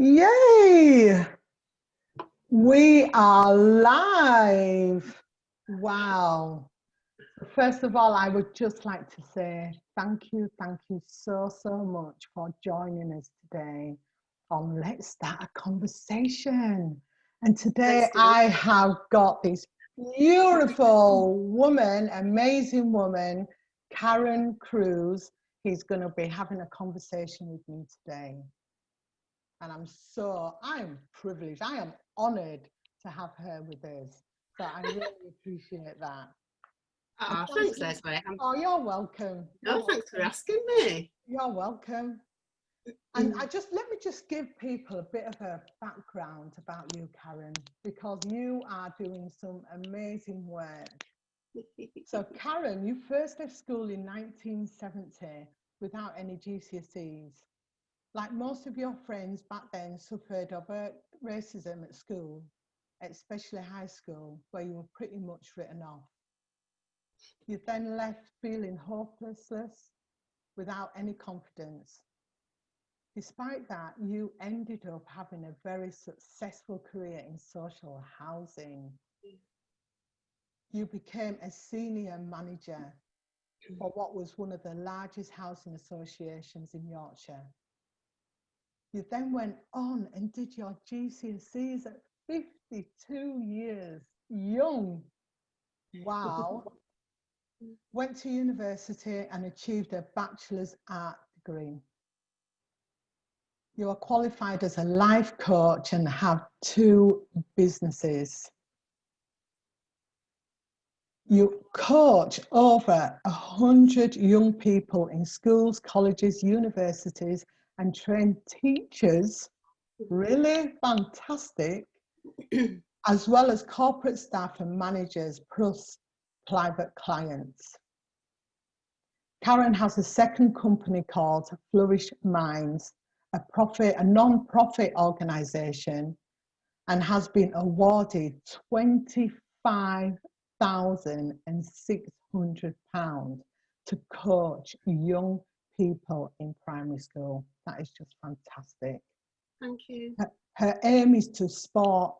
Yay! We are live. Wow. First of all, I would just like to say thank you so much for joining us today on Let's Start a Conversation. And today I have got this beautiful woman, amazing woman, Karen Cruz. He's going to be having a conversation with me today. And I'm privileged, I am honored to have her with us. So I really appreciate that. Oh, thanks, Lesleye. Oh, you're welcome. Thanks for asking me. You're welcome. And let me just give people a bit of a background about you, Karen, because you are doing some amazing work. So Karen, you first left school in 1970 without any GCSEs. Like most of your friends back then suffered overt racism at school, especially high school, where you were pretty much written off. You then left feeling hopeless, without any confidence. Despite that, you ended up having a very successful career in social housing. You became a senior manager for what was one of the largest housing associations in Yorkshire. You then went on and did your GCSEs at 52 years young. Wow. Went to university and achieved a Bachelor's Art degree. You are qualified as a life coach and have 2 businesses. You coach over 100 young people in schools, colleges, universities, and train teachers, really fantastic, as well as corporate staff and managers, plus private clients. Karen has a second company called Flourish Minds, a non-profit organisation, and has been awarded £25,600 to coach young people in primary school. That is just fantastic. Thank you. Her aim is to support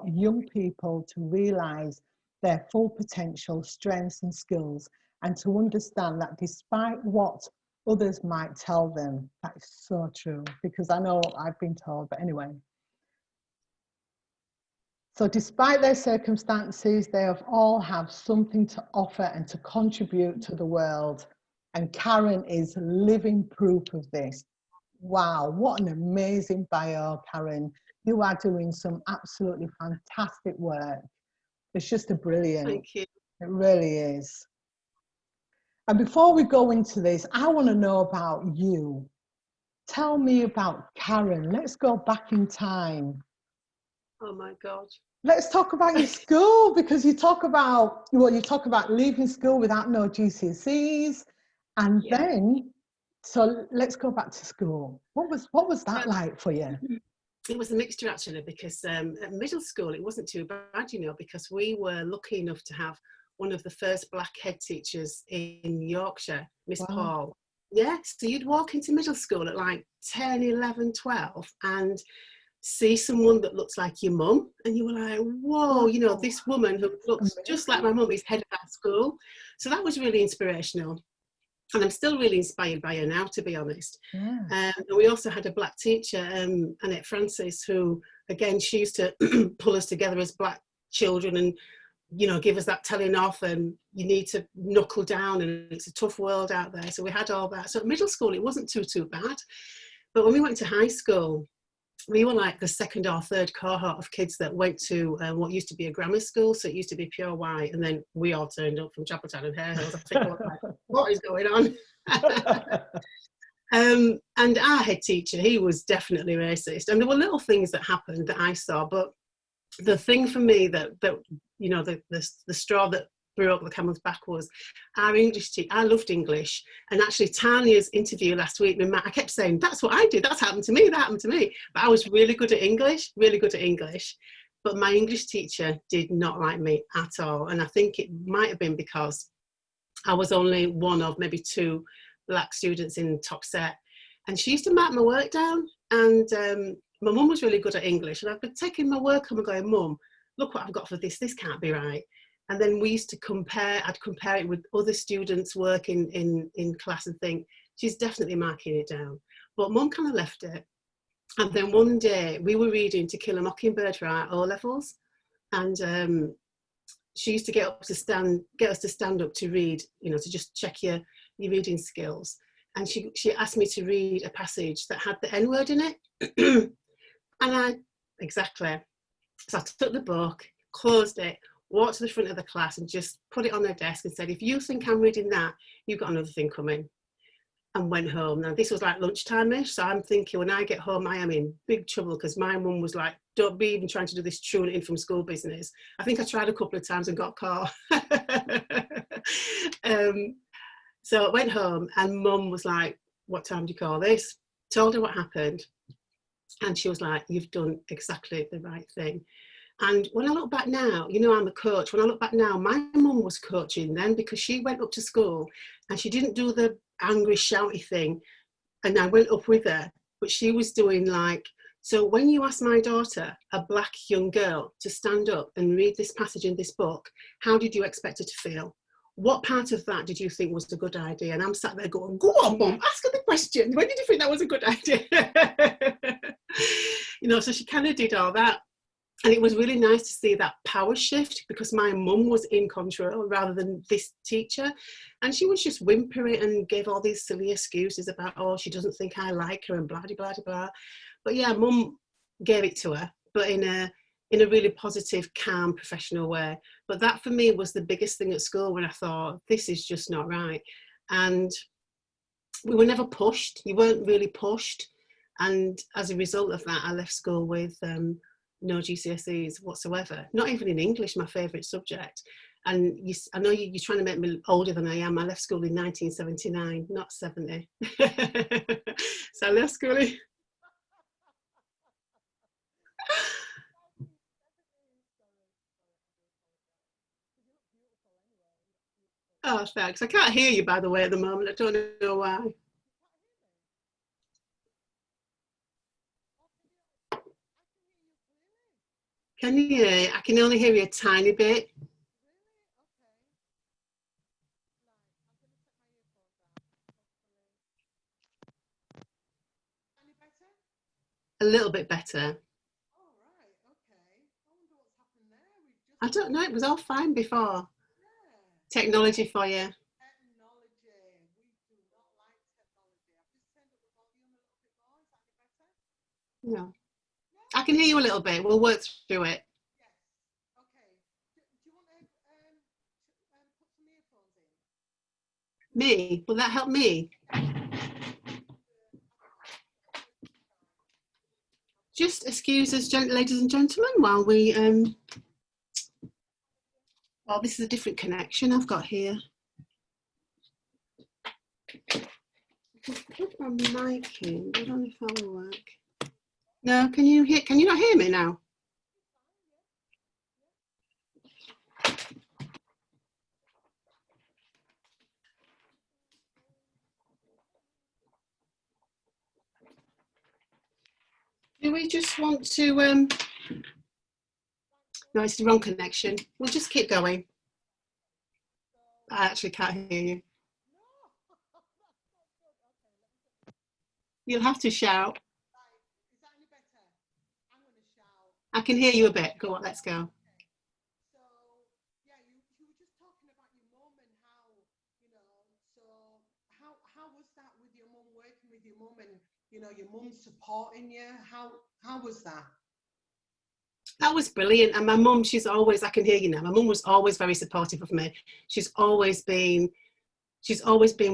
young people to realise their full potential, strengths and skills, and to understand that despite what others might tell them, that is so true, because I know I've been told, but anyway. So despite their circumstances, they all have something to offer and to contribute to the world. And Karen is living proof of this. Wow, what an amazing bio, Karen. You are doing some absolutely fantastic work. It's just brilliant. Thank you. It really is. And before we go into this, I want to know about you. Tell me about Karen. Let's go back in time. Oh my God. Let's talk about your school, because you talk about leaving school without no GCSEs, and then, so let's go back to school. What was that like for you? It was a mixture actually, because at middle school it wasn't too bad, because we were lucky enough to have one of the first black head teachers in Yorkshire, Miss Paul. Yeah, so you'd walk into middle school at like 10, 11, 12 and see someone that looks like your mum, and you were like, whoa, this woman who looks just like my mum is head of that school. So that was really inspirational. And I'm still really inspired by her now, to be honest. Yeah. And we also had a black teacher, Annette Francis, who, again, she used to pull us together as black children and, give us that telling off, and you need to knuckle down, and it's a tough world out there. So we had all that. So at middle school, it wasn't too bad. But when we went to high school, we were like the second or third cohort of kids that went to what used to be a grammar school. So it used to be pure white, and then we all turned up from Chapeltown and Hare Hills. I think, what is going on? And our head teacher, he was definitely racist, and there were little things that happened that I saw. But the thing for me that the straw that broke the camel's back was our English teacher. I loved English, and actually Tanya's interview last week with Matt, I kept saying, that's what I did, that's happened to me, that happened to me. But I was really good at English. But my English teacher did not like me at all, and I think it might have been because I was only one of maybe 2 black students in the top set, And she used to mark my work down. And my mum was really good at English. And I'd be taking my work home and going, Mum, look what I've got for this. This can't be right. And then we used to compare. I'd compare it with other students' work in class and think, she's definitely marking it down. But Mum kind of left it. And then one day we were reading To Kill a Mockingbird for our O-levels. And she used to get us to stand up to read, you know, to just check your reading skills. And she asked me to read a passage that had the N-word in it. Exactly. So I took the book, closed it, walked to the front of the class and just put it on her desk and said, if you think I'm reading that, you've got another thing coming. And went home. Now this was like lunchtime-ish, so I'm thinking when I get home I am in big trouble, because my mum was like, don't be even trying to do this truant in from school business. I think I tried a couple of times and got caught. So I went home and Mum was like, what time do you call this? Told her what happened, and she was like, you've done exactly the right thing. And when I look back now, you know, I'm a coach. When I look back now, my mum was coaching then, because she went up to school and she didn't do the angry, shouty thing. And I went up with her, but she was doing like, so when you ask my daughter, a black young girl, to stand up and read this passage in this book, how did you expect her to feel? What part of that did you think was a good idea? And I'm sat there going, go on, Mum, ask her the question. When did you think that was a good idea? You know, so she kind of did all that. And it was really nice to see that power shift, because my mum was in control rather than this teacher. And she was just whimpering and gave all these silly excuses about, oh, she doesn't think I like her and blah, blah, blah, blah. But yeah, Mum gave it to her, but in a really positive, calm, professional way. But that for me was the biggest thing at school, when I thought, this is just not right. And we were never pushed. You weren't really pushed. And as a result of that, I left school with no GCSEs whatsoever, not even in English, my favourite subject. And I know you're trying to make me older than I am. I left school in 1979, not 70. So I left school in... Oh, thanks. I can't hear you, by the way, at the moment. I don't know why. Can you hear me? I can only hear you a tiny bit. A little bit better. I don't know. It was all fine before. Technology for you. No. I can hear you a little bit. We'll work through it. Me? Will that help me? Just excuse us, ladies and gentlemen, while we... well, this is a different connection I've got here. Put my mic in. I don't know if that will work. No, can you not hear me now? Do we just want to no, it's the wrong connection. We'll just keep going. I actually can't hear you. You'll have to shout. I can hear you a bit. Go on, let's go. You know, your mum supporting you. How was that? That was brilliant. And my mum, she's always, I can hear you now, my mum was always very supportive of me. She's always been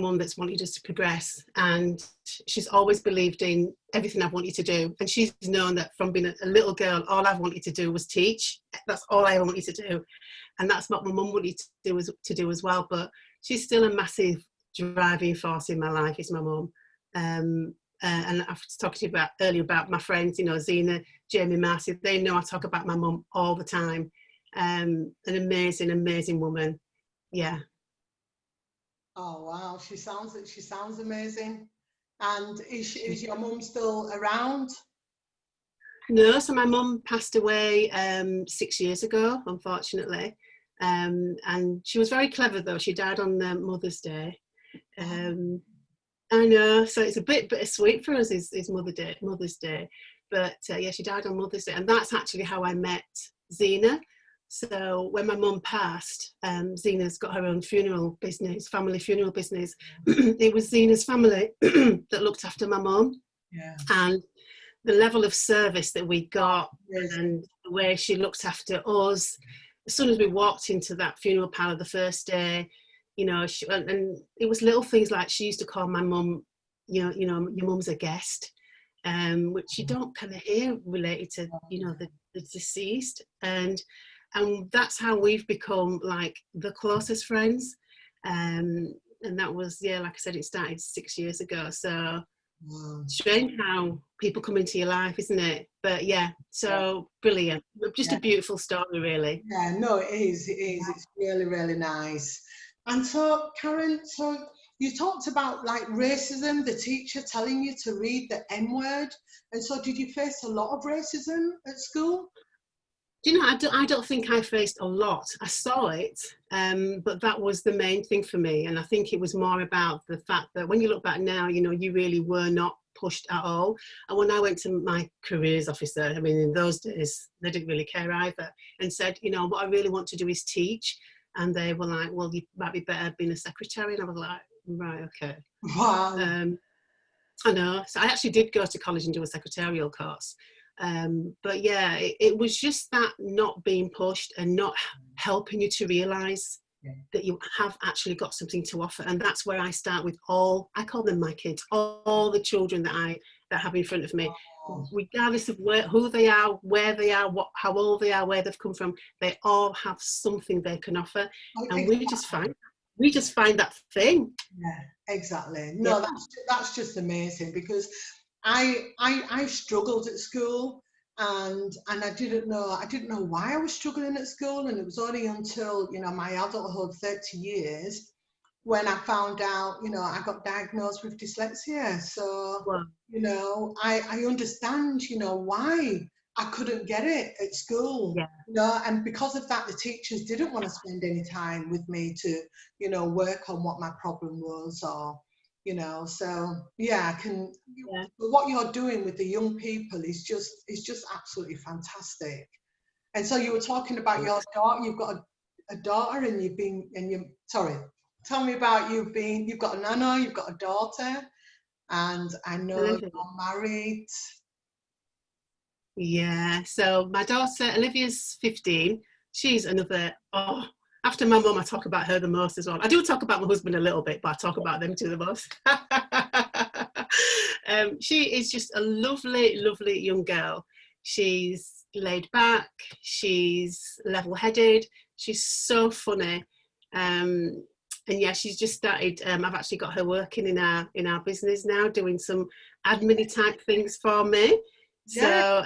one that's wanted us to progress, and she's always believed in everything I've wanted to do. And she's known that from being a little girl, all I've wanted to do was teach. That's all I ever wanted to do. And that's what my mum wanted to do as well. But she's still a massive driving force in my life, is my mum. And I was talking to you about earlier about my friends, you know, Zena, Jamie, Marcy, they know I talk about my mum all the time. An amazing, amazing woman. Yeah. Oh wow, she sounds amazing. And is your mum still around? No, so my mum passed away 6 years ago, unfortunately. And she was very clever though. She died on Mother's Day. I know, so it's a bit bittersweet for us is Mother's Day. But yeah, she died on Mother's Day, and that's actually how I met Zena. So when my mum passed, Zena's got her own funeral business, family funeral business. It was Zena's family that looked after my mum. Yeah. And the level of service that we got and the way she looked after us, as soon as we walked into that funeral parlour the first day, you know, and it was little things like she used to call my mum, you know, your mum's a guest, which you don't kind of hear related to, you know, the deceased. And that's how we've become like the closest friends. And that was, yeah, like I said, it started 6 years ago. So strange how people come into your life, isn't it? But yeah, so brilliant. Just a beautiful story, really. Yeah, no, it is. It's really, really nice. And so, Karen, so you talked about like racism, the teacher telling you to read the N word. And so did you face a lot of racism at school? Do you know, I don't think I faced a lot. I saw it, but that was the main thing for me. And I think it was more about the fact that when you look back now, you know, you really were not pushed at all. And when I went to my careers officer, I mean, in those days, they didn't really care either, and said, you know, what I really want to do is teach. And they were like, well, you might be better being a secretary. And I was like, right, okay. Wow. I know. So I actually did go to college and do a secretarial course. But yeah, it was just that not being pushed and not helping you to realise that you have actually got something to offer. And that's where I start with I call them my kids, all the children that I have in front of me, regardless of who they are, where they are, how old they are, where they've come from, they all have something they can offer. And we just find that thing. Yeah, exactly. No, that's just amazing, because I struggled at school, and I didn't know why I was struggling at school, and it was only until, you know, my adulthood, 30 years, when I found out, you know, I got diagnosed with dyslexia. So, you know, I understand, you know, why I couldn't get it at school. Yeah. You know, and because of that, the teachers didn't want to spend any time with me to, you know, work on what my problem was, or, you know, so yeah, what you're doing with the young people is just absolutely fantastic. And so you were talking about your daughter. You've got a daughter, and sorry, tell me about you've got a nana, you've got a daughter, and I know you're married. Yeah, so my daughter Olivia's 15. She's another, after my mum, I talk about her the most as well. I do talk about my husband a little bit, but I talk about them two the most. She is just a lovely, lovely young girl. She's laid back, she's level-headed, she's so funny. And yeah, she's just started, I've actually got her working in our business now, doing some admin type things for me. So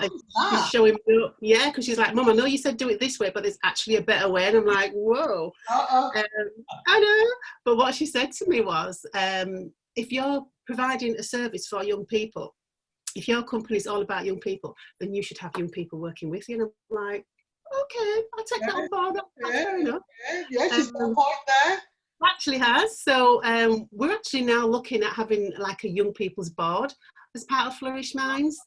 she's showing me up, yeah, because she's like, Mum, I know you said do it this way, but there's actually a better way. And I'm like, whoa. I know. But what she said to me was, if you're providing a service for young people, if your company is all about young people, then you should have young people working with you. And I'm like, okay, I'll take that on board. That's fair enough. Yeah, she's got a point there. Actually has. So we're actually now looking at having like a young people's board as part of Flourish Minds.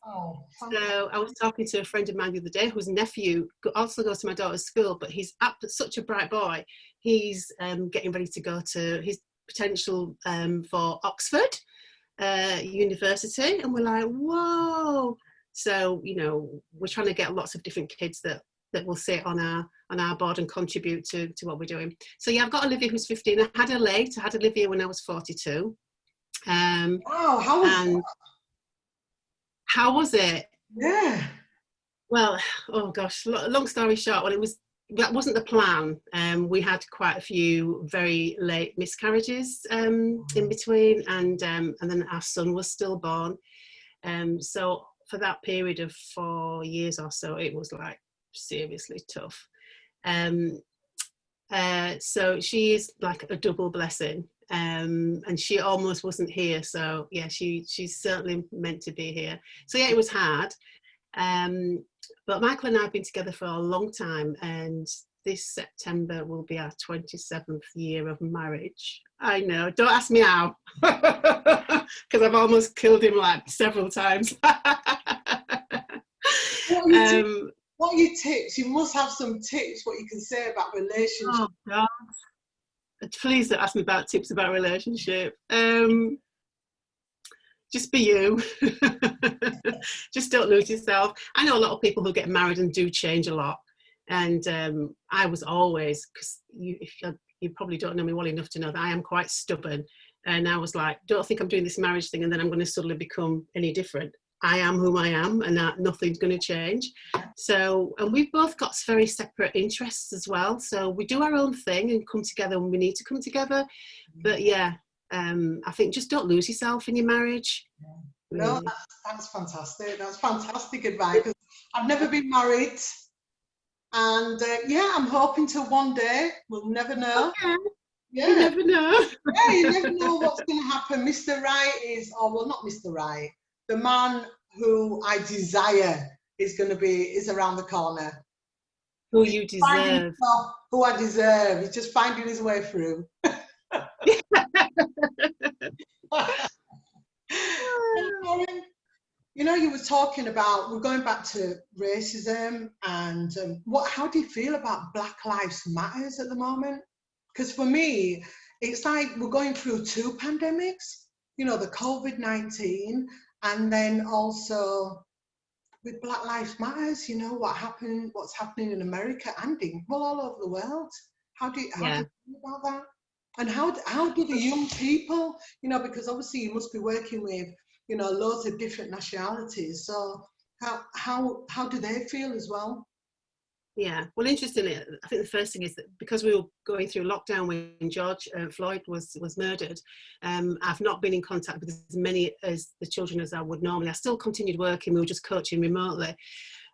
So I was talking to a friend of mine the other day whose nephew also goes to my daughter's school, but he's such a bright boy. He's getting ready to go to his potential for Oxford University, and we're like, whoa. So, you know, we're trying to get lots of different kids that will sit on our board and contribute to what we're doing. So yeah, I've got Olivia who's 15. I had her late. I had Olivia when I was 42. Wow, how was it? Yeah. Well, oh gosh, long story short, well, that wasn't the plan. We had quite a few very late miscarriages in between, and then our son was stillborn. So for that period of 4 years or so, it was like seriously tough. So she is like a double blessing. and she almost wasn't here. So yeah, she's certainly meant to be here. So yeah, it was hard. But Michael and I have been together for a long time, and this September will be our 27th year of marriage. I know, don't ask me how, because I've almost killed him like several times. What are your tips? You must have some tips, what you can say about relationships. Oh God. Please don't ask me about tips about relationship. Just be you. Just don't lose yourself. I know a lot of people who get married and do change a lot. And I was always, because you probably don't know me well enough to know that I am quite stubborn. And I was like, don't think I'm doing this marriage thing and then I'm going to suddenly become any different. I am who I am, and that nothing's going to change. So, and we've both got very separate interests as well. So we do our own thing and come together when we need to come together. But yeah, I think just don't lose yourself in your marriage. Yeah. No, that's fantastic. That's fantastic advice. I've never been married, and yeah, I'm hoping to one day. We'll never know. Okay. Yeah. You never know. Yeah, you never know what's going to happen. Mr. Right is, or well, not Mr. Right. The man who I desire is around the corner. Who you deserve. Who I deserve. He's just finding his way through. You know, you were talking about, we're going back to racism, and how do you feel about Black Lives Matters at the moment? Because for me, it's like we're going through two pandemics, you know, the COVID-19, and then also with Black Lives Matters, you know, what's happening in America and all over the world. How do you feel about that? And how do the young people, you know, because obviously you must be working with, you know, loads of different nationalities. So how do they feel as well? Yeah, well, interestingly, I think the first thing is that because we were going through lockdown when George Floyd was murdered, I've not been in contact with as many as the children as I would normally. I still continued working, we were just coaching remotely.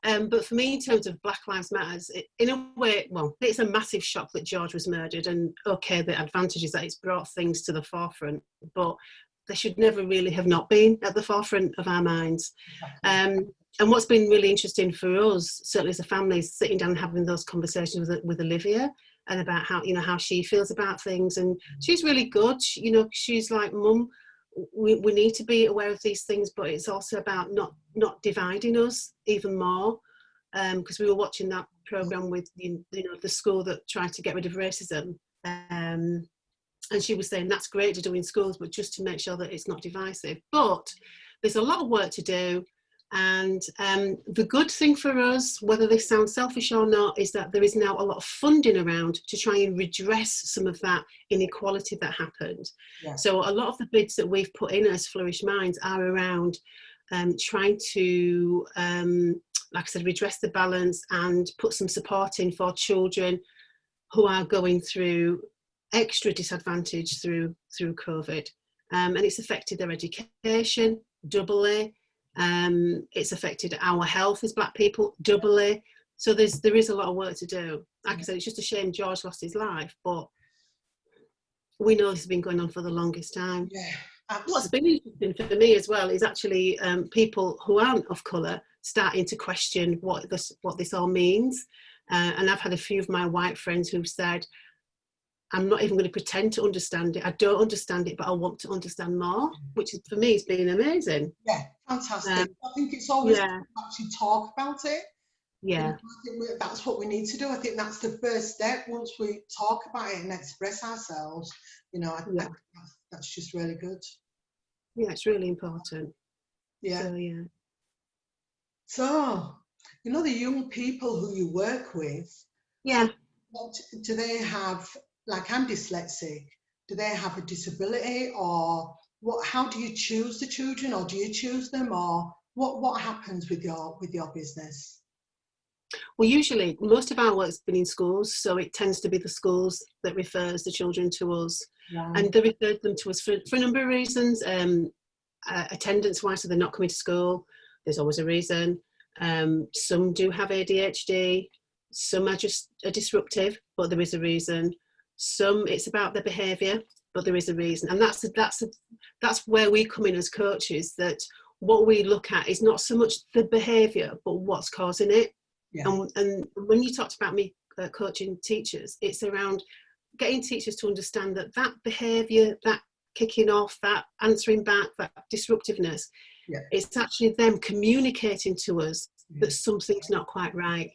But for me, in terms of Black Lives Matters, in a way, well, it's a massive shock that George was murdered, and okay, the advantage is that it's brought things to the forefront, but they should never really have not been at the forefront of our minds. And what's been really interesting for us, certainly as a family, is sitting down and having those conversations with Olivia, and about how she feels about things. And she's really good. You know, she's like, Mum, we need to be aware of these things, but it's also about not dividing us even more. Because we were watching that program with the school that tried to get rid of racism. And she was saying that's great to do in schools, but just to make sure that it's not divisive. But there's a lot of work to do. And the good thing for us, whether this sounds selfish or not, is that there is now a lot of funding around to try and redress some of that inequality that happened. Yeah. So a lot of the bids that we've put in as Flourish Minds are around trying to, like I said, redress the balance and put some support in for children who are going through extra disadvantage through COVID. And it's affected their education doubly. It's affected our health as Black people doubly. So there is a lot of work to do. Like I said, it's just a shame George lost his life, but we know this has been going on for the longest time. Yeah, absolutely. What's been interesting for me as well is actually people who aren't of colour starting to question what this all means. And I've had a few of my white friends who've said, I'm not even going to pretend to understand it. I don't understand it, but I want to understand more, which is, for me, has been amazing. Yeah, fantastic. I think it's always to actually talk about it. Yeah. I think that's what we need to do. I think that's the first step. Once we talk about it and express ourselves, you know, I think that's just really good. Yeah, it's really important. Yeah. So, yeah. So, you know, the young people who you work with, what do they have? Like, I'm dyslexic. Do they have a disability, or what? How do you choose the children, or do you choose them, or what happens with your business? Well, usually most of our work's been in schools, so it tends to be the schools that refers the children to us, and they refer them to us for a number of reasons. Attendance-wise, so they're not coming to school. There's always a reason. Some do have ADHD. Some are just disruptive, but there is a reason. Some, it's about their behaviour, but there is a reason. And that's where we come in as coaches, that what we look at is not so much the behaviour, but what's causing it. Yeah. And when you talked about me coaching teachers, it's around getting teachers to understand that behaviour, that kicking off, that answering back, that disruptiveness, it's actually them communicating to us that something's not quite right.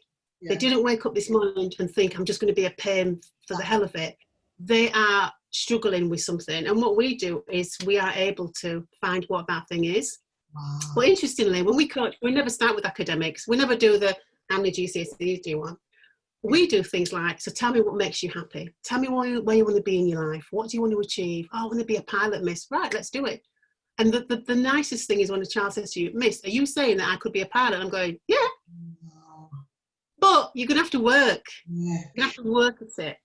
They didn't wake up this morning and think, I'm just going to be a pain for the hell of it. They are struggling with something. And what we do is we are able to find what that thing is. Wow. But interestingly, when we coach, we never start with academics. We never do the, how many GCSEs do you want? We do things like, so tell me what makes you happy. Tell me where you want to be in your life. What do you want to achieve? Oh, I want to be a pilot, miss. Right, let's do it. And the nicest thing is when a child says to you, miss, are you saying that I could be a pilot? I'm going, yeah. But you're going to have to work. Yeah. You have to work at it.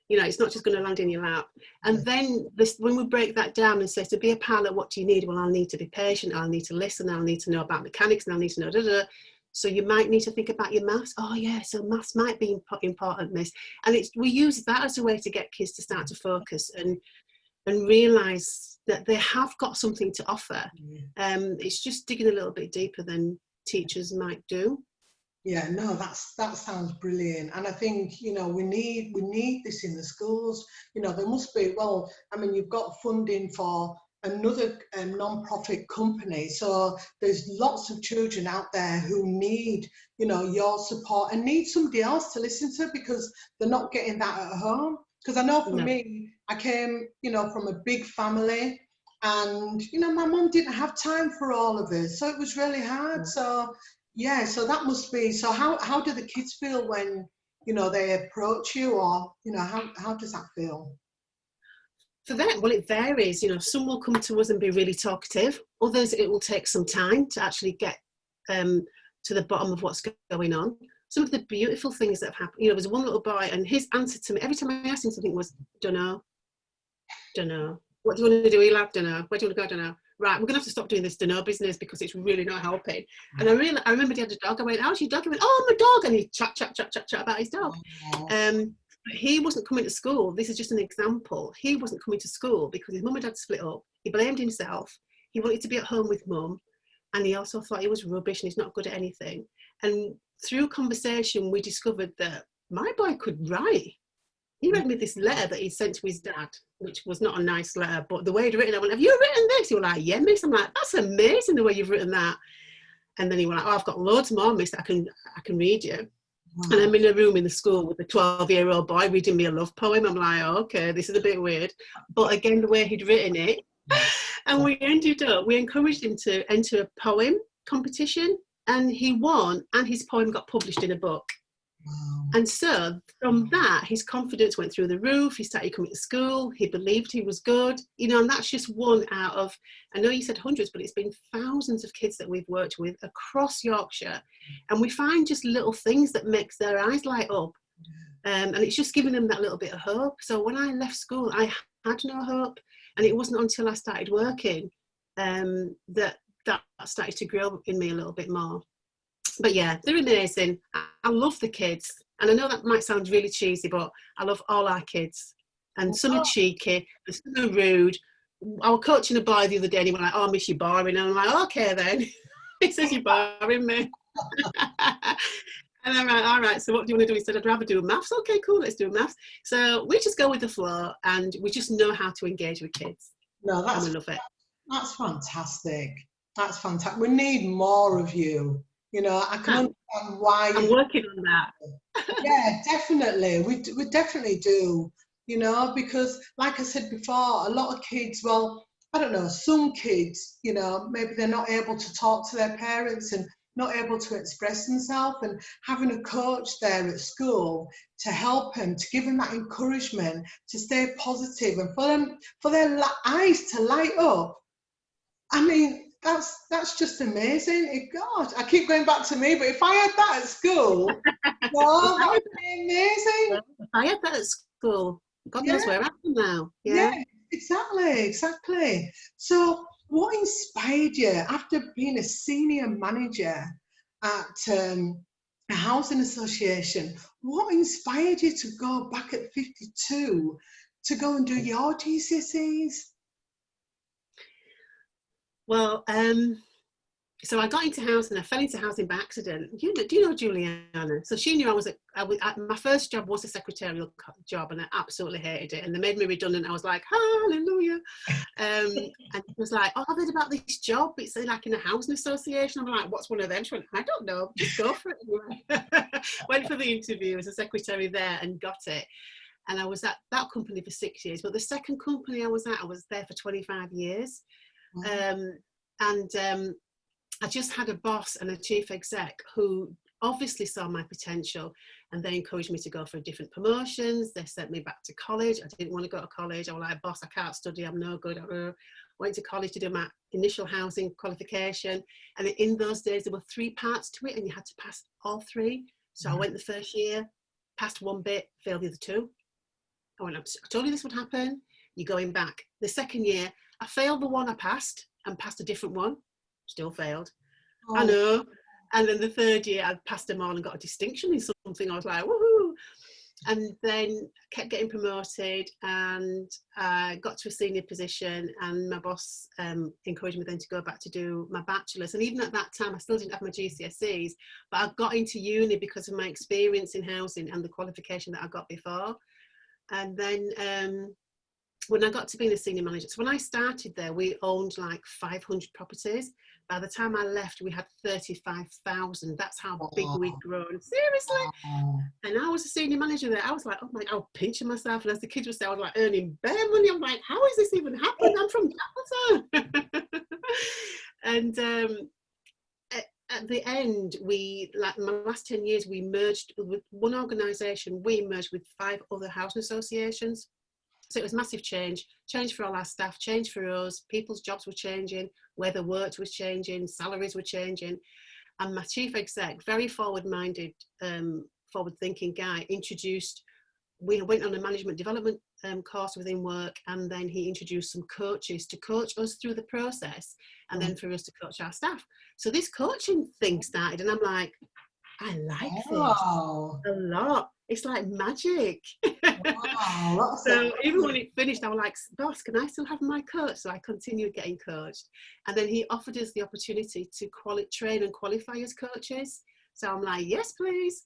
You know, it's not just going to land in your lap. And then when we break that down and say, to be a pilot, what do you need? Well, I'll need to be patient. I'll need to listen. I'll need to know about mechanics. And I'll need to know, So you might need to think about your maths. Oh, yeah, so maths might be important, miss. And we use that as a way to get kids to start to focus and realise that they have got something to offer. It's just digging a little bit deeper than teachers might do. Yeah, no, that sounds brilliant. And I think, you know, we need this in the schools. You know, there must be, well, I mean, you've got funding for another non-profit company. So there's lots of children out there who need, you know, your support and need somebody else to listen to, because they're not getting that at home. Because I know for me, I came, you know, from a big family, and, you know, my mum didn't have time for all of it. So it was really hard. So, yeah, so that must be, so how do the kids feel when, you know, they approach you, or, you know, how does that feel? For them, well, it varies. You know, some will come to us and be really talkative. Others, it will take some time to actually get to the bottom of what's going on. Some of the beautiful things that have happened, you know, there was one little boy, and his answer to me, every time I asked him something, was, don't know. What do you want to do, Eli? Don't know. Where do you want to go? Don't know. Right, we're going to have to stop doing this don't know business, because it's really not helping. And I remember he had a dog. I went, how's your dog? He went, oh, my dog. And he chat about his dog. He wasn't coming to school. This is just an example. He wasn't coming to school because his mum and dad split up. He blamed himself. He wanted to be at home with mum. And he also thought he was rubbish and he's not good at anything. And through conversation, we discovered that my boy could write. He read me this letter that he sent to his dad, which was not a nice letter, but the way he'd written it, I went, have you written this? He was like, yeah, miss. I'm like, that's amazing the way you've written that. And then he went like, oh, I've got loads more, miss, I can read you. Wow. And I'm in a room in the school with a 12-year-old boy reading me a love poem. I'm like, oh, okay, this is a bit weird. But again, the way he'd written it. And we encouraged him to enter a poem competition, and he won, and his poem got published in a book. Wow. And so from that, his confidence went through the roof. He started coming to school. He believed he was good, you know, and that's just one out of, I know you said hundreds, but it's been thousands of kids that we've worked with across Yorkshire. And we find just little things that makes their eyes light up. And it's just giving them that little bit of hope. So when I left school, I had no hope. And it wasn't until I started working that started to grow in me a little bit more. But yeah, they're amazing. I love the kids. And I know that might sound really cheesy, but I love all our kids. And some are cheeky, and some are rude. I was coaching a boy the other day, and he went like, oh, miss, you boring. And I'm like, okay then. He says, you're boring me. And I'm like, all right, so what do you want to do? He said, I'd rather do maths. Okay, cool, let's do maths. So we just go with the flow, and we just know how to engage with kids. No, and we love it. That's fantastic. That's fantastic. We need more of you. You know, I can understand why. I'm working on that. Yeah, definitely. We definitely do, you know, because like I said before, a lot of kids, well, I don't know, some kids, you know, maybe they're not able to talk to their parents and not able to express themselves, and having a coach there at school to help them, to give them that encouragement, to stay positive, and for their eyes to light up. I mean, that's just amazing. God, I keep going back to me, but if I had that at school, well, that would be amazing. If I had that at school, God knows where I am now. Yeah, exactly. So what inspired you after being a senior manager at a housing association? What inspired you to go back at 52 to go and do your GCSEs? Well, so I got into housing. I fell into housing by accident. Do you know Juliana? So she knew my first job was a secretarial job, and I absolutely hated it. And they made me redundant. I was like, hallelujah. And it was like, oh, I've heard about this job. It's like in a housing association. I'm like, what's one of them? She went, I don't know. Just go for it anyway. Went for the interview as a secretary there and got it. And I was at that company for 6 years. But the second company I was at, I was there for 25 years. I just had a boss and a chief exec who obviously saw my potential, and they encouraged me to go for different promotions. They sent me back to college. I didn't want to go to college. I was like, boss, I can't study. I'm no good. I went to college to do my initial housing qualification. And in those days, there were 3 parts to it, and you had to pass all 3. So I went the first year, passed 1 bit, failed the other 2. I went, I told you this would happen. You're going back. The second year, I failed the one I passed and passed a different one. Still failed. I know. And then the third year I passed them all and got a distinction in something. I was like, woohoo. And then kept getting promoted, and I got to a senior position, and my boss encouraged me then to go back to do my bachelor's. And even at that time I still didn't have my GCSEs, but I got into uni because of my experience in housing and the qualification that I got before. And then when I got to being a senior manager, so when I started there, we owned like 500 properties. By the time I left, we had 35,000. That's how big we'd grown. Seriously. And I was a senior manager there. I was like, oh my, I was pinching myself. And as the kids would say, I was like earning bare money. I'm like, how is this even happening? I'm from Capita. And at the end, like my last 10 years, we merged with one organisation. We merged with 5 other housing associations. So it was massive change for all our staff, change for us, people's jobs were changing, where they worked was changing, salaries were changing. And my chief exec, very forward-minded, forward-thinking guy, we went on a management development course within work, and then he introduced some coaches to coach us through the process, and then for us to coach our staff. So this coaching thing started, and I'm like, I like this a lot. It's like magic. Wow, So even when it finished, I was like, boss, can I still have my coach? So I continued getting coached. And then he offered us the opportunity to train and qualify as coaches. So I'm like, yes, please.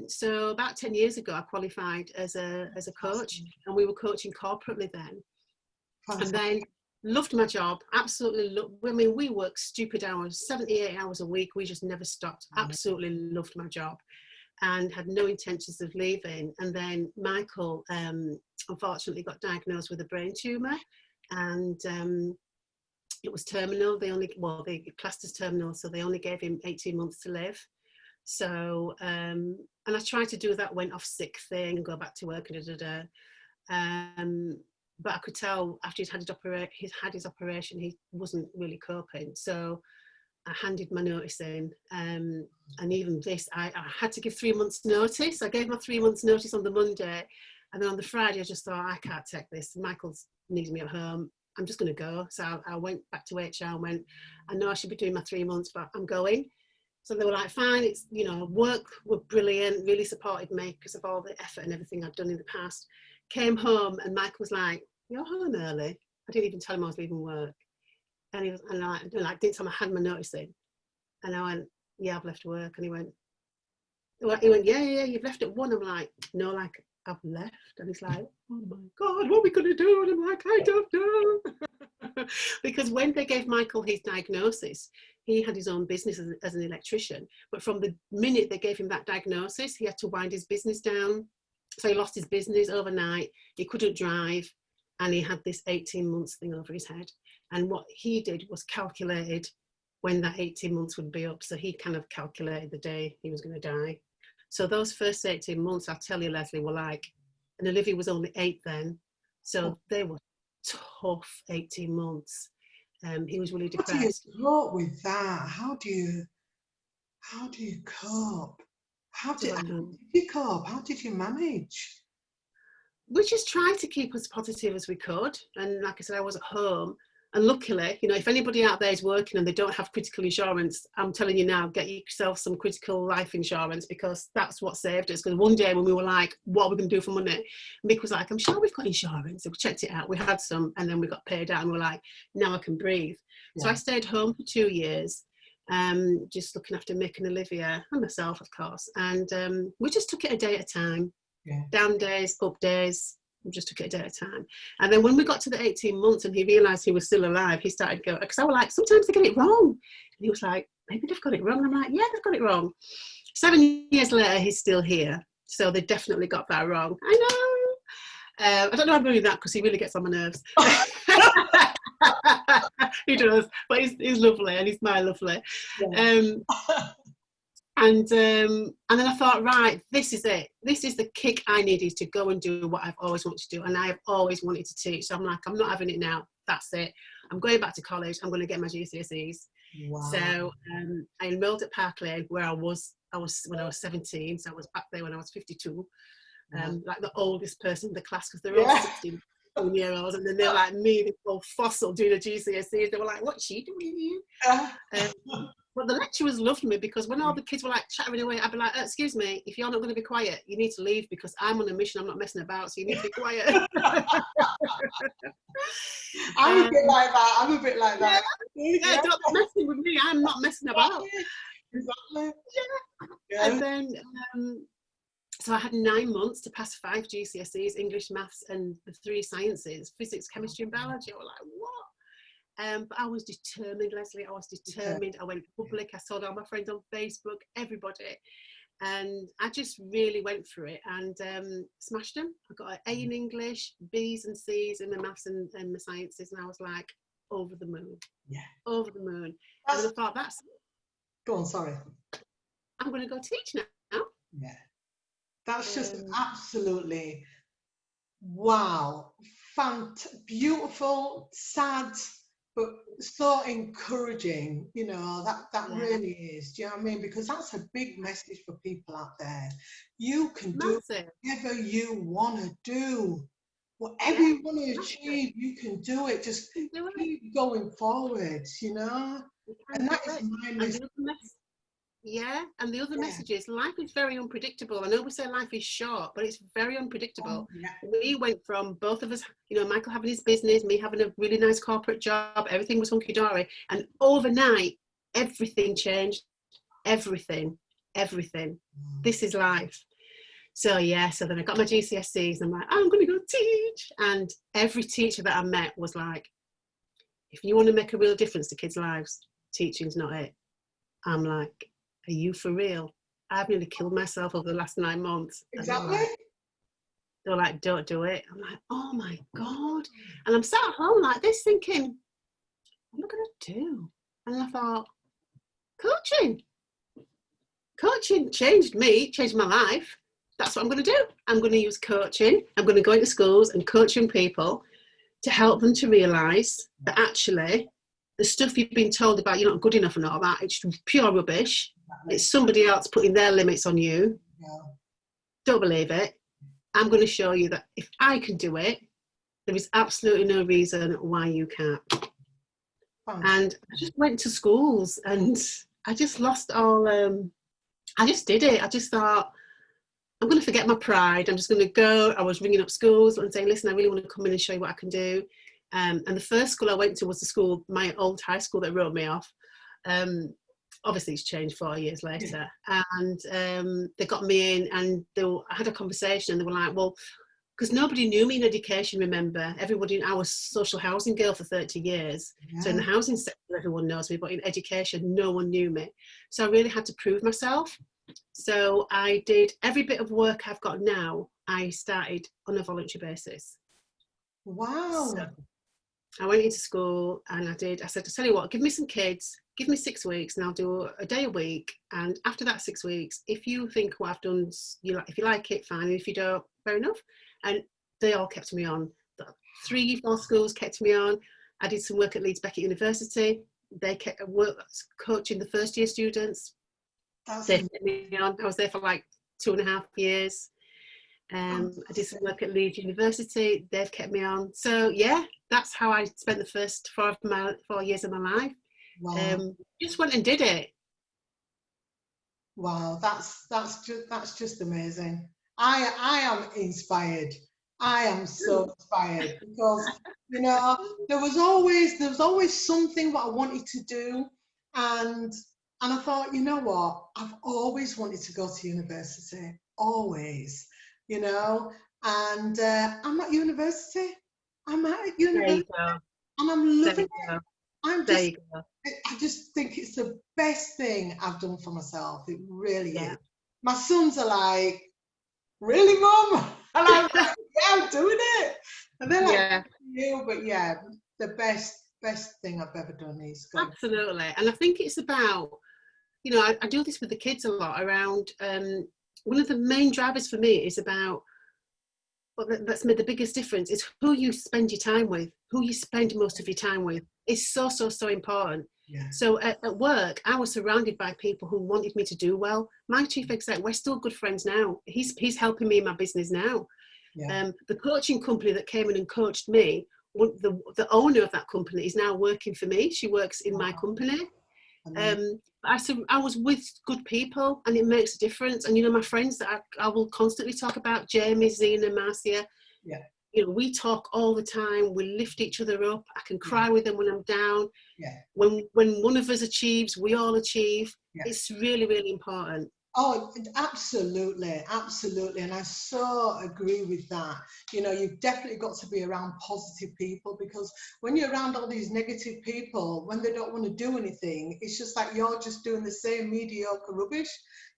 So about 10 years ago, I qualified as a coach, and we were coaching corporately then. And then loved my job, absolutely loved. I mean, we worked stupid hours, 78 hours a week. We just never stopped. Absolutely loved my job and had no intentions of leaving. And then Michael, unfortunately, got diagnosed with a brain tumour, and it was terminal. They classed as terminal, so they only gave him 18 months to live. So, and I tried to do that, went off sick thing, go back to work, but I could tell after he'd had his operation, he wasn't really coping. So I handed my notice in, and even this, I had to give 3 months notice. I gave my 3 months notice on the Monday, and then on the Friday I just thought, I can't take this. Michael's needs me at home. I'm just going to go. So I went back to HR and went, I know I should be doing my 3 months, but I'm going. So they were like, fine, it's, work were brilliant, really supported me because of all the effort and everything I'd done in the past. Came home and Michael was like, you're home early. I didn't even tell him I was leaving work. And I didn't tell him I had my notice in. And I went, yeah, I've left work. And he went, yeah, you've left at 1. I'm like, no, like, I've left. And he's like, oh my God, what are we going to do? And I'm like, I don't know. Because when they gave Michael his diagnosis, he had his own business as an electrician. But from the minute they gave him that diagnosis, he had to wind his business down. So he lost his business overnight. He couldn't drive. And he had this 18 months thing over his head. And what he did was calculated when that 18 months would be up. So he kind of calculated the day he was going to die. So those first 18 months, I tell you, Lesleye, were like, and Olivia was only 8 then. So they were tough 18 months. He was really depressed. How do you cope with that? How do you cope? How did you cope? How did you manage? We just tried to keep as positive as we could. And like I said, I was at home. And luckily, you know, if anybody out there is working and they don't have critical insurance, I'm telling you now, get yourself some critical life insurance, because that's what saved us. Because one day when we were like, what are we going to do for money? Mick was like, I'm sure we've got insurance. So we checked it out. We had some, and then we got paid out, and we were like, now I can breathe. Yeah. So I stayed home for 2 years, just looking after Mick and Olivia and myself, of course. And we just took it a day at a time. Yeah. Down days, up days. We just took it a day at a time. And then when we got to the 18 months and he realised he was still alive, he started going, because I was like, sometimes they get it wrong. And he was like, maybe they've got it wrong. And I'm like, yeah, they've got it wrong. 7 years later, he's still here. So they definitely got that wrong. I know. I don't know how I'm doing that, because he really gets on my nerves. He does. But he's lovely, and he's my lovely. Yeah. And then I thought, right, this is it. This is the kick I needed to go and do what I've always wanted to do. And I've always wanted to teach. So I'm like, I'm not having it now. That's it. I'm going back to college. I'm going to get my GCSEs. Wow. So I enrolled at Park Lane, where I was when I was 17. So I was back there when I was 52. Like the oldest person in the class, because they're all 16-year-olds. And then they're like me, this old fossil doing a GCSEs. They were like, what's she doing here? But the lecturers loved me, because when all the kids were like chattering away, I'd be like, excuse me, if you're not going to be quiet, you need to leave, because I'm on a mission, I'm not messing about, so you need to be quiet. I'm a bit like that. Yeah, don't be messing with me, I'm not messing about. Exactly. Yeah. And then, so I had 9 months to pass 5 GCSEs, English, maths, and the 3 sciences, physics, chemistry, and biology. I was like, what? But I was determined, Lesleye. I was determined. I went public. I told all my friends on Facebook, everybody. And I just really went for it and smashed them. I got an A in English, B's and C's in my maths and my sciences. And I was like, over the moon. Yeah. Over the moon. And I thought, that's it. Go on, sorry. I'm going to go teach now. Yeah. That's just absolutely, wow. Beautiful, sad, but so encouraging, you know, that really is. Do you know what I mean? Because that's a big message for people out there. You can do whatever you want to do. Whatever you want to achieve, you can do it. Just keep going forward, you know? And that is my message. Yeah, and the other message is life is very unpredictable. I know we say life is short, but it's very unpredictable. We went from, both of us, you know, Michael having his business, me having a really nice corporate job, everything was hunky-dory, and overnight, everything changed. Everything. This is life. So yeah, so then I got my GCSEs, and I'm like, I'm going to go teach. And every teacher that I met was like, if you want to make a real difference to kids' lives, teaching's not it. I'm like, are you for real? I've nearly killed myself over the last 9 months. Exactly. They're like, don't do it. I'm like, oh my God. And I'm sat at home like this thinking, what am I going to do? And I thought, coaching changed me, changed my life. That's what I'm going to do. I'm going to use coaching. I'm going to go into schools and coaching people to help them to realise that actually the stuff you've been told about you're not good enough and all that, it's pure rubbish. It's somebody else putting their limits on you. Don't believe it. I'm going to show you that if I can do it, there is absolutely no reason why you can't. And I just went to schools and I just lost all, I just did it. I just thought, I'm going to forget my pride. I'm just going to go. I was ringing up schools and saying, listen, I really want to come in and show you what I can do. And the first school I went to was the school, my old high school that wrote me off. Obviously it's changed 4 years later. And they got me in and I had a conversation and they were like, well, because nobody knew me in education, remember. I was social housing girl for 30 years. So in the housing sector, everyone knows me, but in education, no one knew me. So I really had to prove myself. So I did every bit of work I've got now, I started on a voluntary basis. Wow. So I went into school and I said, tell you what, give me some kids, give me 6 weeks and I'll do a day a week. And after that 6 weeks, if you think what I've done, if you like it, fine. And if you don't, fair enough. And they all kept me on. 3-4 schools kept me on. I did some work at Leeds Beckett University. They kept coaching the first year students. They kept me on. I was there for like 2.5 years. I did some work at Leeds University. They've kept me on. So yeah, that's how I spent the first 4 years of my life. Wow. Just went and did it. Wow, that's just amazing. I am inspired. I am so inspired because there was always something that I wanted to do, and I thought, you know what, I've always wanted to go to university, always, and I'm at university. I'm at university, and I'm loving it. I just think it's the best thing I've done for myself. It really is. My sons are like, really, Mum? And I'm like, yeah, I'm doing it. And they're like, you, but yeah, the best thing I've ever done is go. Absolutely. And I think it's about, I do this with the kids a lot around, one of the main drivers for me is about, that's made the biggest difference is who you spend your time with, who you spend most of your time with. It's so important. Yeah. So at work, I was surrounded by people who wanted me to do well. My chief exec, we're still good friends now. He's helping me in my business now. Yeah. The coaching company that came in and coached me, the owner of that company is now working for me. She works in my company. I was with good people, and it makes a difference. And my friends that I will constantly talk about, Jamie, Zena, Marcia. Yeah. We talk all the time. We lift each other up. I can cry with them when I'm down. Yeah. When one of us achieves, we all achieve. Yeah. It's really, really important. Oh, absolutely, absolutely. And I so agree with that. You've definitely got to be around positive people, because when you're around all these negative people, when they don't want to do anything, it's just like you're just doing the same mediocre rubbish,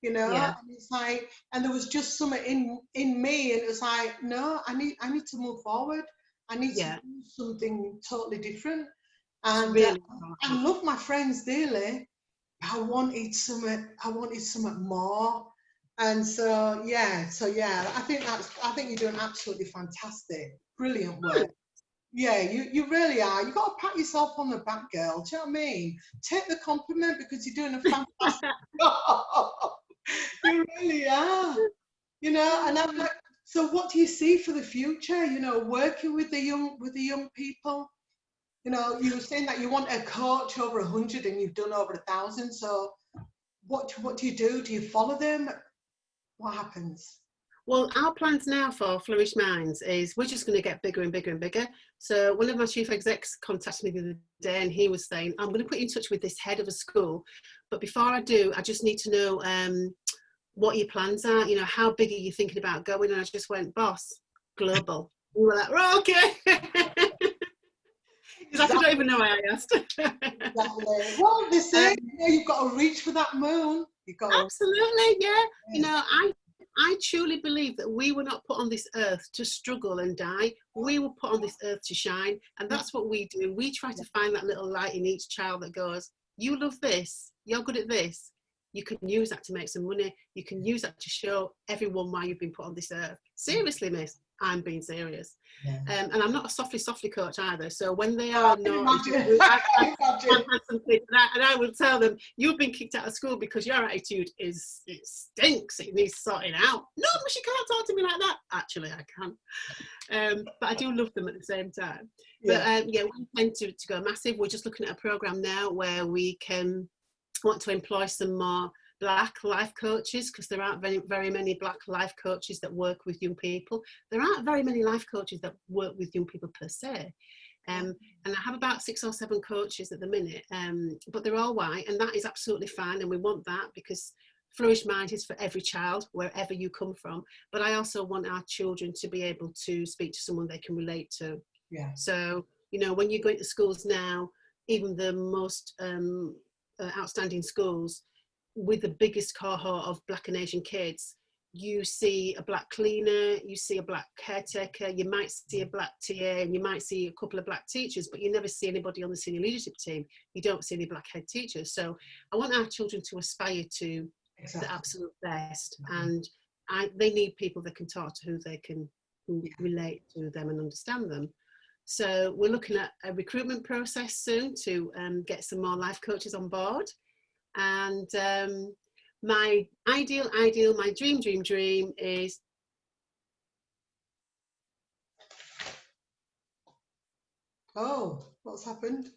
Yeah. And it's like, and there was just something in me, and it was like, no, I need to move forward. I need to do something totally different. And really I love my friends dearly. I wanted something more, and so yeah, I think you're doing absolutely fantastic, brilliant work. Yeah, you really are. You got to pat yourself on the back, girl. Do you know what I mean? Take the compliment, because you're doing a fantastic job. You really are. And I'm like, so what do you see for the future? Working with the young people. You were saying that you want a coach over 100 and you've done over 1,000. So what do you do? Do you follow them? What happens? Well, our plans now for Flourish Minds is we're just going to get bigger and bigger and bigger. So one of my chief execs contacted me the other day, and he was saying, I'm going to put you in touch with this head of a school. But before I do, I just need to know what your plans are. How big are you thinking about going? And I just went, boss, global. We were like, right, okay. Exactly. I don't even know why I asked. Exactly. Well, they say you've got to reach for that moon. Absolutely, yeah. I truly believe that we were not put on this earth to struggle and die. We were put on this earth to shine, and that's what we do. We try to find that little light in each child that goes, you love this, you're good at this. You can use that to make some money. You can use that to show everyone why you've been put on this earth. Seriously, miss, I'm being serious. Yeah. And I'm not a softly coach either. So when they are not, I've had some kids, and I will tell them, you've been kicked out of school because your attitude it stinks. It needs sorting out. No, but she can't talk to me like that. Actually, I can. But I do love them at the same time. Yeah. But we intend to go massive. We're just looking at a program now where we want to employ some more Black life coaches, because there aren't very many Black life coaches that work with young people. There aren't very many life coaches that work with young people per se. And I have about 6 or 7 coaches at the minute, but they're all white, and that is absolutely fine, and we want that, because Flourish Mind is for every child, wherever you come from. But I also want our children to be able to speak to someone they can relate to. Yeah. So, when you go into schools now, even the most outstanding schools, with the biggest cohort of Black and Asian kids, you see a Black cleaner, you see a Black caretaker, you might see a Black TA, and you might see a couple of Black teachers, but you never see anybody on the senior leadership team. You don't see any Black head teachers. So I want our children to aspire to the absolute best, and they need people that can talk to who relate to them and understand them. So we're looking at a recruitment process soon to get some more life coaches on board. And my ideal, my dream is Oh, what's happened?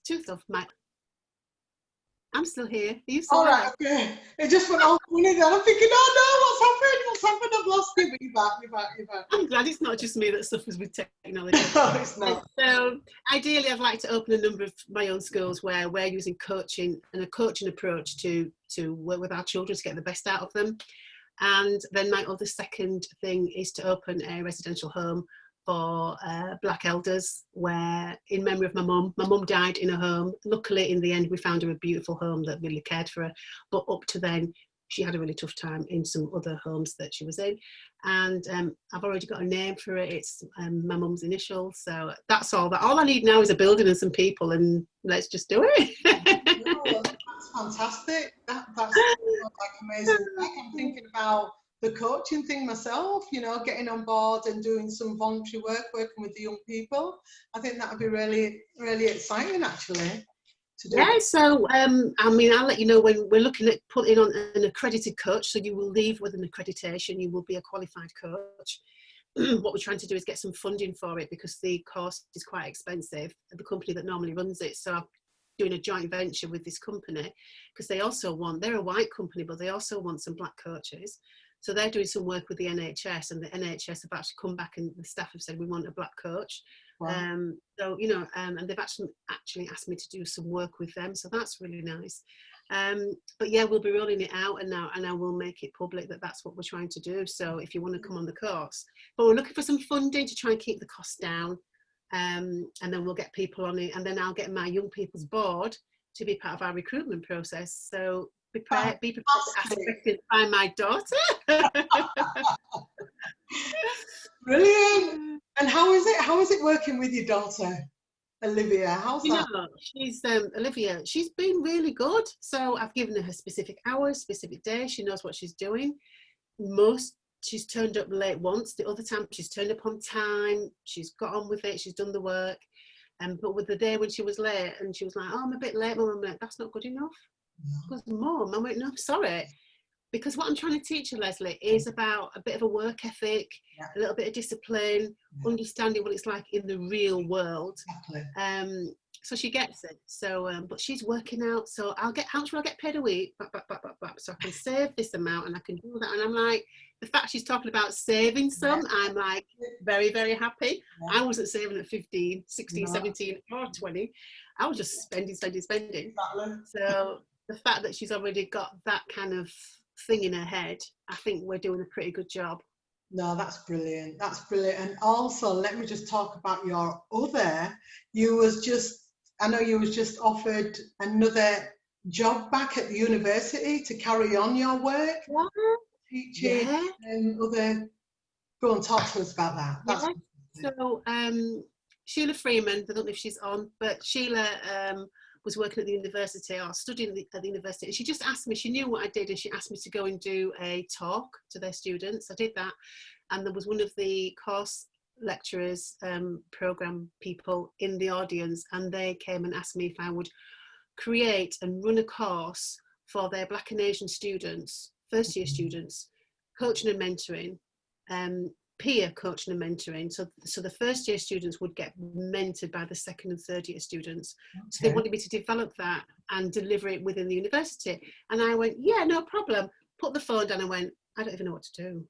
Truth of my, I'm still here. Are you still All right, there? okay. It just went all funny then. I'm thinking, oh no, what's happened? What's happened? I've lost you, but you're back. I'm glad it's not just me that suffers with technology. No, it's not. So ideally, I'd like to open a number of my own schools where we're using coaching and a coaching approach to work with our children to get the best out of them. And then my other second thing is to open a residential home for Black elders, where in memory of my mum died in a home. Luckily, in the end, we found her a beautiful home that really cared for her. But up to then, she had a really tough time in some other homes that she was in. And I've already got a name for it. It's my mum's initials. So that's all. All I need now is a building and some people, and let's just do it. No, that's fantastic. That's like amazing. Like, I'm thinking about the coaching thing myself, you know, getting on board and doing some voluntary work, working with the young people. I think that would be really, really exciting, actually. To do. Yeah, so I mean, I'll let you know when we're looking at putting on an accredited coach. So you will leave with an accreditation, you will be a qualified coach. What we're trying to do is get some funding for it because the cost is quite expensive, the company that normally runs it. So I'm doing a joint venture with this company because they also want, they're a white company, but they also want some black coaches. So they're doing some work with the NHS, and the NHS have actually come back and the staff have said, we want a black coach. Wow. So, you know, and they've actually asked me to do some work with them. So that's really nice. But yeah, we'll be rolling it out, and I will make it public that that's what we're trying to do. So if you want to come on the course, but we're looking for some funding to try and keep the costs down. And then we'll get people on it, and then I'll get my young people's board to be part of our recruitment process. So be prepared to ask questions by my daughter. Brilliant. And how is it working with your daughter, Olivia? How's that? You know, she's Olivia, she's been really good. So I've given her specific hours, specific days. She knows what she's doing. She's turned up late once. The other time she's turned up on time. She's got on with it. She's done the work. But with the day when she was late and she was like, oh, I'm a bit late, Mum. I'm like, that's not good enough. Because Mum, I went, no, sorry. Because what I'm trying to teach her, Lesleye, is about a bit of a work ethic, a little bit of discipline, understanding what it's like in the real world. Exactly. So she gets it. So, but she's working out. So how much will I get paid a week? So I can save this amount and I can do that. And I'm like, the fact she's talking about saving some, I'm like very, very happy. I wasn't saving at 15, 16, 17 or 20. I was just spending. Exactly. So the fact that she's already got that kind of thing in her head, I think we're doing a pretty good job. No, that's brilliant. That's brilliant. And also, let me just talk about your other. I know you was just offered another job back at the university to carry on your work, teaching and other. Go and talk to us about that. That's so Sheila Freeman, I don't know if she's on, but Sheila was working at the university or studying at the university, and she just asked me, she knew what I did, and she asked me to go and do a talk to their students. I did that, and there was one of the course lecturers, program people in the audience, and they came and asked me if I would create and run a course for their Black and Asian students, first year students, coaching and mentoring, peer coaching and mentoring. So the first year students would get mentored by the second and third year students. Okay. So they wanted me to develop that and deliver it within the university. And I went, yeah, no problem. Put the phone down and went, I don't even know what to do.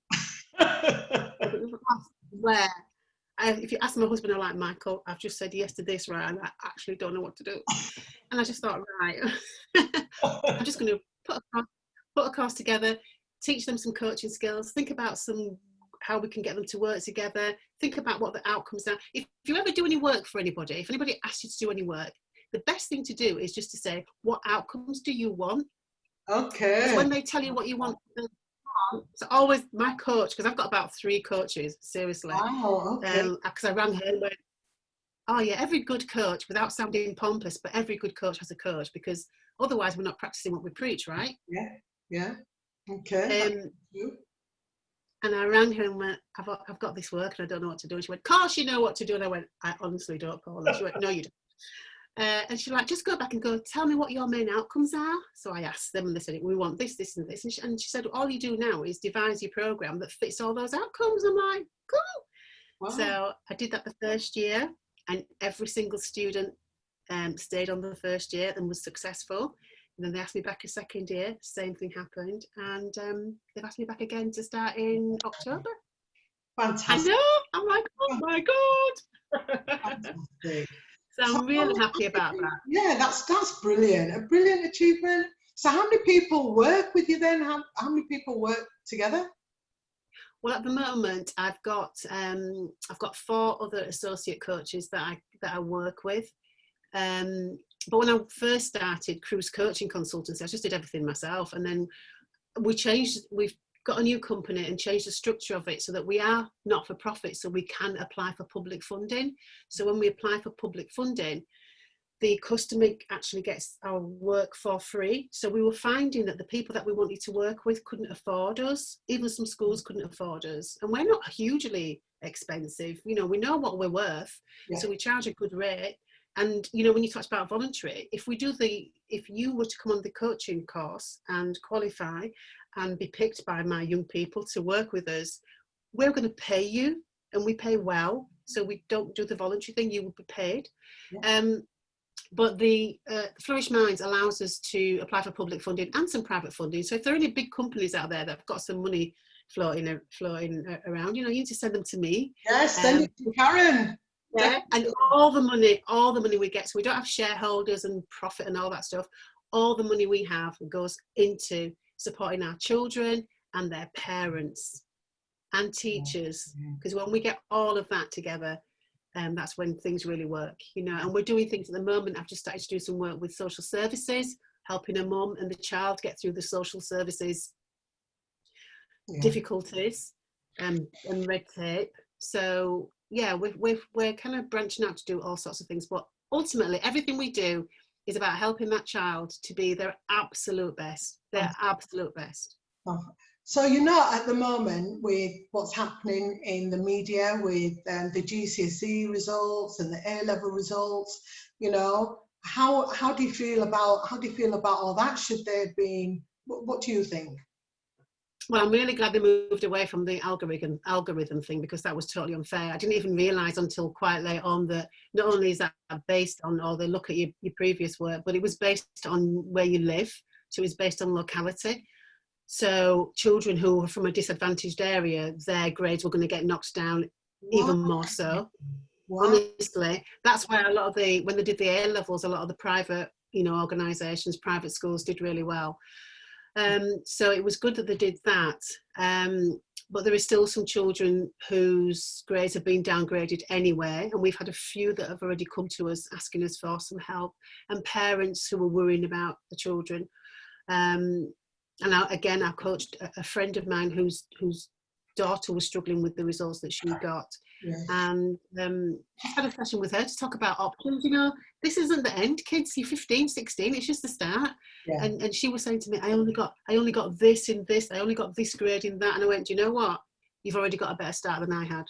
Where? If you ask my husband, I'm like, Michael, I've just said yes to this, right? And I actually don't know what to do. And I just thought, right, I'm just going to put a course together, teach them some coaching skills, think about how we can get them to work together, think about what the outcomes are. If you ever do any work for anybody, if anybody asks you to do any work, the best thing to do is just to say, what outcomes do you want? Okay. Because when they tell you what you want, it's always my coach, because I've got about 3 coaches, seriously. Oh, okay. Because I rang her and went, oh yeah, every good coach, without sounding pompous, but every good coach has a coach, because otherwise we're not practicing what we preach, right? Yeah. Okay. And I rang her and went, I've got this work and I don't know what to do. And she went, of course you know what to do. And I went, I honestly don't, Paula. She went, no, you And she's like, just go back and go, tell me what your main outcomes are. So I asked them, and they said, we want this, this, and this. And she said, all you do now is devise your program that fits all those outcomes. I'm like, cool. Wow. So I did that the first year, and every single student stayed on the first year and was successful. And then they asked me back a second year, same thing happened. And they've asked me back again to start in October. Fantastic. I know, I'm like, oh my God. Fantastic. So I'm really happy about that. Yeah, that's brilliant. A brilliant achievement. So how many people work with you then? How many people work together? Well, at the moment, I've got 4 other associate coaches that I work with. But when I first started Cruise Coaching Consultancy, I just did everything myself. And then we've got a new company and changed the structure of it so that we are not for profit, so we can apply for public funding. So when we apply for public funding, the customer actually gets our work for free. So we were finding that the people that we wanted to work with couldn't afford us. Even some schools couldn't afford us. And we're not hugely expensive. You know, we know what we're worth. Yeah. So we charge a good rate. And, you know, when you talked about voluntary, if you were to come on the coaching course and qualify and be picked by my young people to work with us, we're going to pay you, and we pay well. So we don't do the voluntary thing, you will be paid. Yeah. But the Flourish Minds allows us to apply for public funding and some private funding. So if there are any big companies out there that have got some money floating around, you know, you need to send them to me. Yes, send it to Karen. Yeah, and all the money we get, so we don't have shareholders and profit and all that stuff. All the money we have goes into supporting our children and their parents and teachers, because when we get all of that together, that's when things really work, you know. And we're doing things at the moment. I've just started to do some work with social services, helping a mum and the child get through the social services difficulties and red tape. So yeah, we're kind of branching out to do all sorts of things, but ultimately everything we do is about helping that child to be their absolute best, absolute best. So, you know, at the moment with what's happening in the media with the GCSE results and the A-level results, you know, how do you feel about all that? Should there have been, what do you think? Well, I'm really glad they moved away from the algorithm thing, because that was totally unfair. I didn't even realise until quite late on that not only is that based on, or they look at your previous work, but it was based on where you live. So it was based on locality. So children who were from a disadvantaged area, their grades were going to get knocked down even more so. Honestly, that's why a lot of when they did the A levels, a lot of the private, you know, organisations, private schools did really well. So it was good that they did that. But there is still some children whose grades have been downgraded anyway, and we've had a few that have already come to us asking us for some help, and parents who are worrying about the children. And I coached a friend of mine whose daughter was struggling with the results that she got. Yes. And just had a session with her to talk about options. You know, this isn't the end, kids. You're 15, 16, it's just the start. Yeah. And she was saying to me, I only got this in this, I only got this grade in that. And I went, do you know what? You've already got a better start than I had.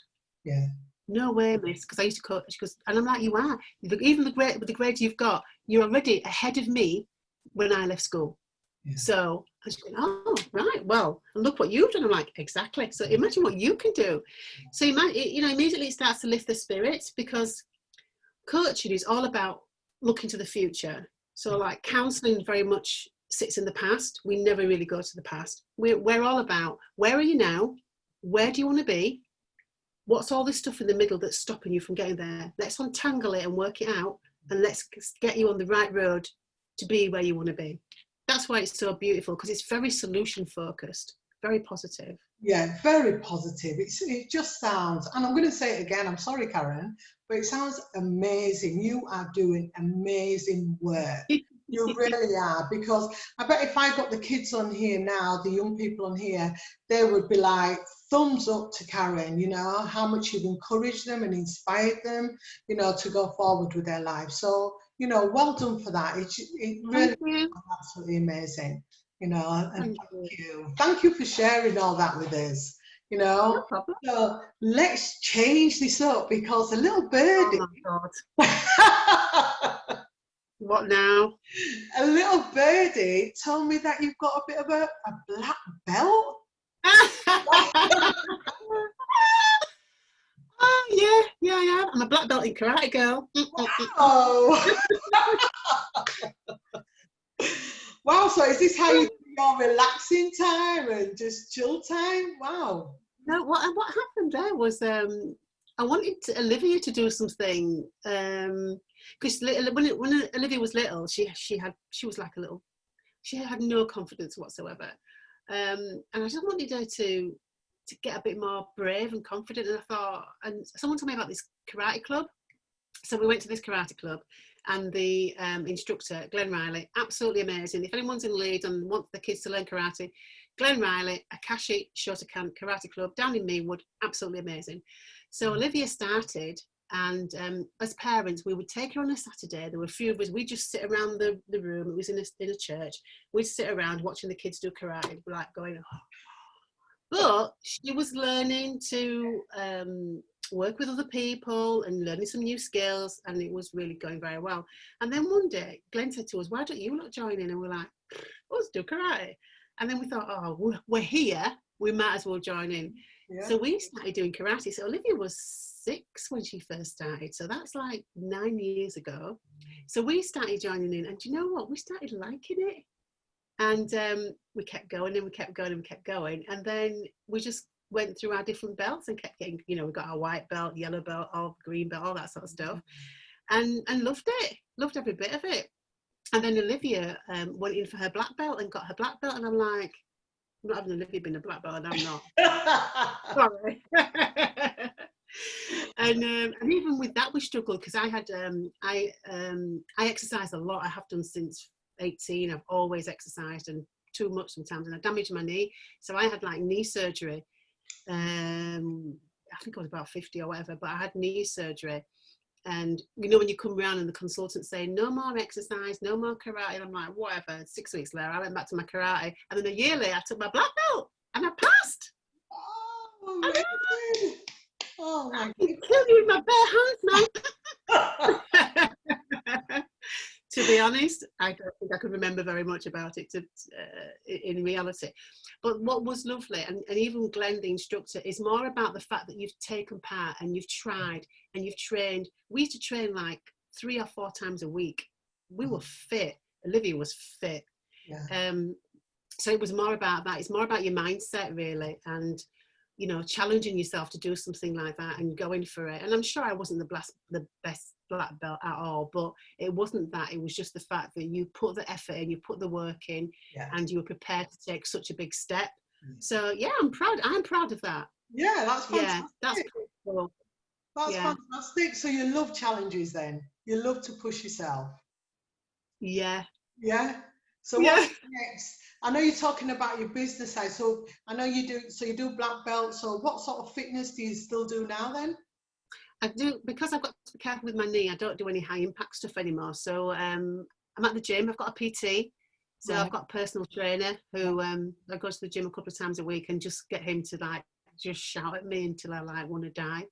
Yeah. No way, miss, because I used to coach. She goes, and I'm like, you are. Even with the grades you've got, you're already ahead of me when I left school. Yeah. So I was going, oh, right, well, and look what you've done. I'm like, exactly. So imagine what you can do. So immediately it starts to lift the spirits, because coaching is all about looking to the future. So like counselling very much sits in the past. We never really go to the past. We're all about, where are you now? Where do you want to be? What's all this stuff in the middle that's stopping you from getting there? Let's untangle it and work it out, and let's get you on the right road to be where you want to be. That's why it's so beautiful, because it's very solution focused, very positive. Yeah, very positive. It just sounds, and I'm going to say it again, I'm sorry, Karen, but it sounds amazing. You are doing amazing work. You really are, because I bet if I got the kids on here now, the young people on here, they would be like, thumbs up to Karen, you know, how much you've encouraged them and inspired them, you know, to go forward with their lives. So, you know, well done for that. It really is absolutely amazing, you know, and thank you for sharing all that with us, you know. No problem. So let's change this up, because a little birdie. Oh my God. What now? A little birdie told me that you've got a bit of a black belt. Oh, yeah, I am. I'm a black belt in karate, girl. Oh. Wow, so is this how you do your relaxing time and just chill time? Wow. No, what happened there was I wanted Olivia to do something because when Olivia was little, she was like a little, she had no confidence whatsoever, and I just wanted her to get a bit more brave and confident. And I thought, and someone told me about this karate club, so we went to this karate club, and the instructor, Glenn Riley, absolutely amazing. If anyone's in Leeds and wants the kids to learn karate, Glenn Riley, Akashi Shotokan Karate Club down in Meanwood, absolutely amazing. So Olivia started, and as parents, we would take her on a Saturday. There were a few of us. We just sit around the room. It was in a church. We'd sit around watching the kids do karate, like going, oh. But she was learning to work with other people and learning some new skills, and it was really going very well. And then one day, Glenn said to us, "Why don't you lot join in?" And we're like, "Let's do karate." And then we thought, "Oh, we're here. We might as well join in." Yeah. So we started doing karate. So Olivia was 6 when she first started. So that's like 9 years ago. So we started joining in, and do you know what? We started liking it. And we kept going and we kept going and we kept going. And then we just went through our different belts and kept getting, we got our white belt, yellow belt, all green belt, all that sort of stuff. And loved it, loved every bit of it. And then Olivia went in for her black belt and got her black belt. And I'm like, I'm not having Olivia being a black belt, and I'm not. Sorry. And even with that, we struggled because I had, I exercise a lot. I have done since 18. I've always exercised, and too much sometimes, and I damaged my knee, so I had like knee surgery. I think I was about 50 or whatever, but I had knee surgery. And when you come around and the consultants say no more exercise, no more karate, and I'm like, whatever. 6 weeks later I went back to my karate, and then a year later I took my black belt and I passed. Oh, amazing. Oh my God, kill you with my bare hands, man. To be honest, I don't think I could remember very much about it in reality. But what was lovely, and even Glenn, the instructor, is more about the fact that you've taken part and you've tried and you've trained. We used to train like 3 or 4 times a week. We were fit. Olivia was fit. Yeah. So it was more about that. It's more about your mindset, really, and challenging yourself to do something like that and going for it. And I'm sure I wasn't the best black belt at all, but it wasn't that. It was just the fact that you put the effort in, you put the work in, and you were prepared to take such a big step. So yeah, I'm proud of that. Yeah, that's fantastic. Yeah, that's pretty cool. That's fantastic. So you love challenges then? You love to push yourself? Yeah. Yeah. So what's next? I know you're talking about your business side, so I know you do black belt. So what sort of fitness do you still do now then? I do, because I've got to be careful with my knee. I don't do any high impact stuff anymore. So I'm at the gym. I've got a PT. So I've got a personal trainer who I go to the gym a couple of times a week and just get him to like just shout at me until I like want to die.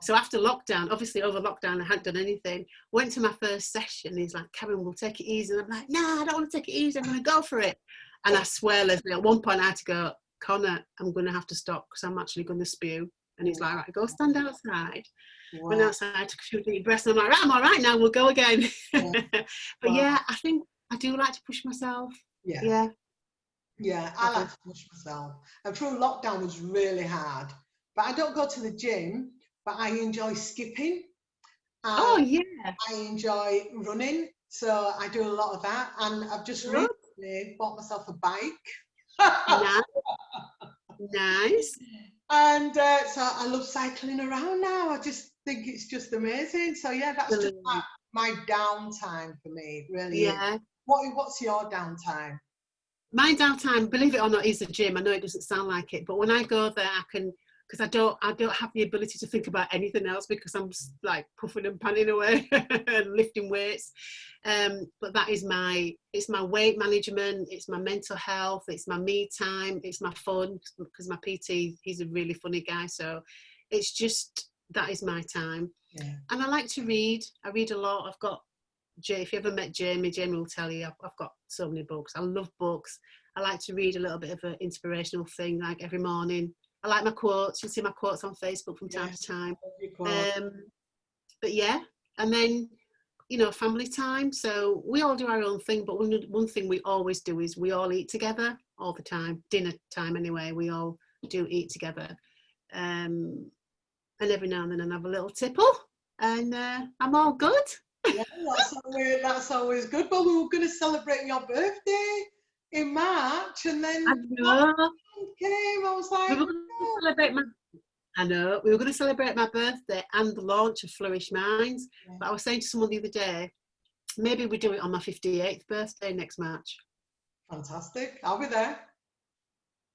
So after lockdown, obviously over lockdown, I hadn't done anything. Went to my first session. He's like, "Karen, we'll take it easy." And I'm like, "Nah, I don't want to take it easy. I'm going to go for it." And I swear, Lesleye, at one point I had to go, "Connor, I'm going to have to stop because I'm actually going to spew." And he's like, "Right, go stand outside." Went outside, took a few deep breaths, and I'm like, "Right, I'm all right now. We'll go again." But yeah, I think I do like to push myself. Yeah, I like to push myself. And through lockdown was really hard. But I don't go to the gym, but I enjoy skipping. Oh yeah. I enjoy running, so I do a lot of that. And I've just recently bought myself a bike. Nice. And so I love cycling around now. I just think it's just amazing. So yeah, that's just my downtime for me, really. Yeah. What's your downtime? My downtime, believe it or not, is the gym. I know it doesn't sound like it, but when I go there, I can, because I don't have the ability to think about anything else because I'm like puffing and panning away and lifting weights. But that is it's my weight management, it's my mental health, it's my me time, it's my fun, because my PT, he's a really funny guy. So it's just, that is my time. Yeah. And I like to read. I read a lot. I've got if you ever met Jamie will tell you I've got so many books. I love books. I like to read a little bit of an inspirational thing, like every morning. I like my quotes. You'll see my quotes on Facebook from time to time. But yeah, and then, you know, family time. So we all do our own thing, but one thing we always do is we all eat together all the time. Dinner time anyway, we all do eat together. And every now and then I have a little tipple, and I'm all good. Yeah, that's always good. But we were going to celebrate your birthday in March, and then came. I was like, we were going to celebrate my birthday and the launch of Flourish Minds. Yeah. But I was saying to someone the other day, maybe we do it on my 58th birthday next March. Fantastic! I'll be there.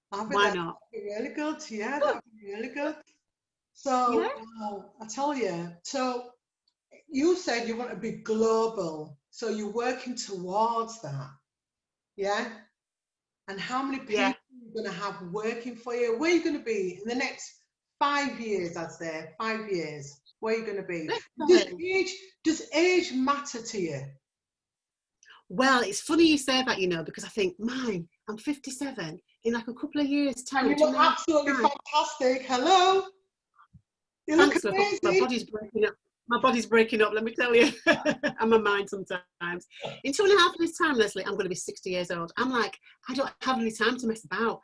Why not? That'd be really good. Yeah, that'd be really good. So, yeah. I tell you, so you said you want to be global, so you're working towards that, yeah? And how many people are you going to have working for you? Where are you going to be in the next 5 years, I'd say, 5 years? Where are you going to be? Does age matter to you? Well, it's funny you say that, you know, because I think, I'm 57. In like a couple of years' time. And you look absolutely fantastic. Hello. You look amazing. My body's breaking up. My body's breaking up, let me tell you. And my mind sometimes. In 2.5 years' time, Lesley, I'm going to be 60 years old. I'm like, I don't have any time to mess about.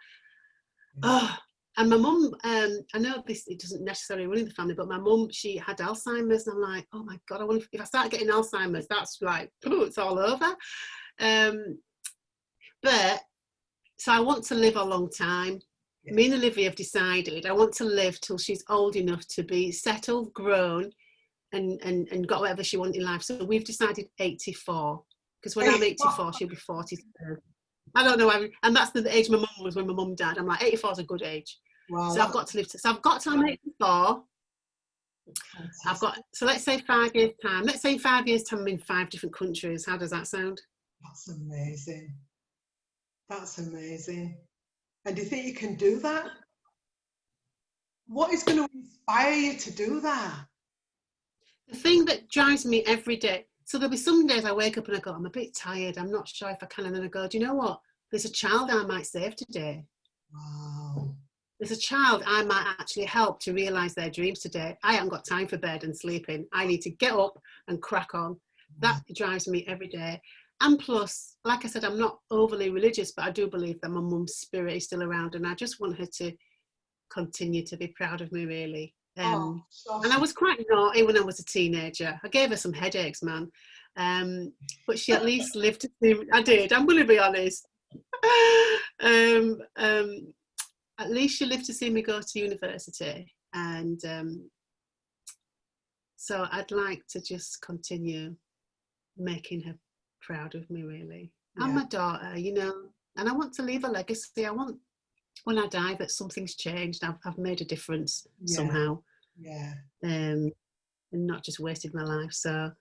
And my mum, I know this, it doesn't necessarily run in the family, but my mum, she had Alzheimer's, and I'm like, oh my God, I wonder if I start getting Alzheimer's, that's like, it's all over. So I want to live a long time. Yeah. Me and Olivia have decided I want to live till she's old enough to be settled, grown, and got whatever she wants in life. So we've decided 84, because when I'm 84, she'll be 43. I don't know, and that's the age my mum was when my mum died. I'm like, 84 is a good age. Wow. So I've got to live so I've got till I'm 84. I've got, so let's say 5 years time. Let's say in 5 years time I'm in 5 different countries. How does that sound? That's amazing. That's amazing. And do you think you can do that? What is going to inspire you to do that? The thing that drives me every day, so there'll be some days I wake up and I go, I'm a bit tired, I'm not sure if I can, and then I go, do you know what? There's a child I might save today. Wow. There's a child I might actually help to realise their dreams today. I haven't got time for bed and sleeping. I need to get up and crack on. That drives me every day. And plus, like I said, I'm not overly religious, but I do believe that my mum's spirit is still around, and I just want her to continue to be proud of me, really. And I was quite naughty when I was a teenager. I gave her some headaches, man. But she at least lived to see me. I did, I'm going to be honest. At least she lived to see me go to university. And so I'd like to just continue making her proud of me, really. And my daughter, you know, and I want to leave a legacy. I want, when I die, that something's changed. I've made a difference somehow. Yeah. And not just wasted my life. So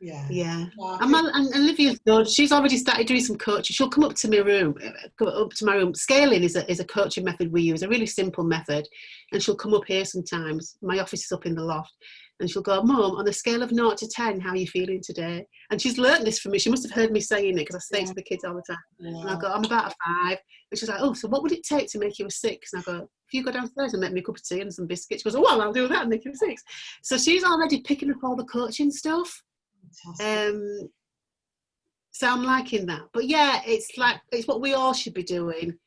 Well, and Olivia's good. She's already started doing some coaching. She'll come up to my room. Scaling is a coaching method we use, a really simple method. And she'll come up here sometimes. My office is up in the loft. And she'll go, Mum, on a scale of 0 to 10, how are you feeling today? And she's learnt this from me. She must have heard me saying it, because I say it to the kids all the time. And I go, I'm about a 5. And she's like, oh, so what would it take to make you a 6? And I go, if you go downstairs and make me a cup of tea and some biscuits. She goes, oh, well, I'll do that and make you a 6. So she's already picking up all the coaching stuff. So I'm liking that. But yeah, it's what we all should be doing.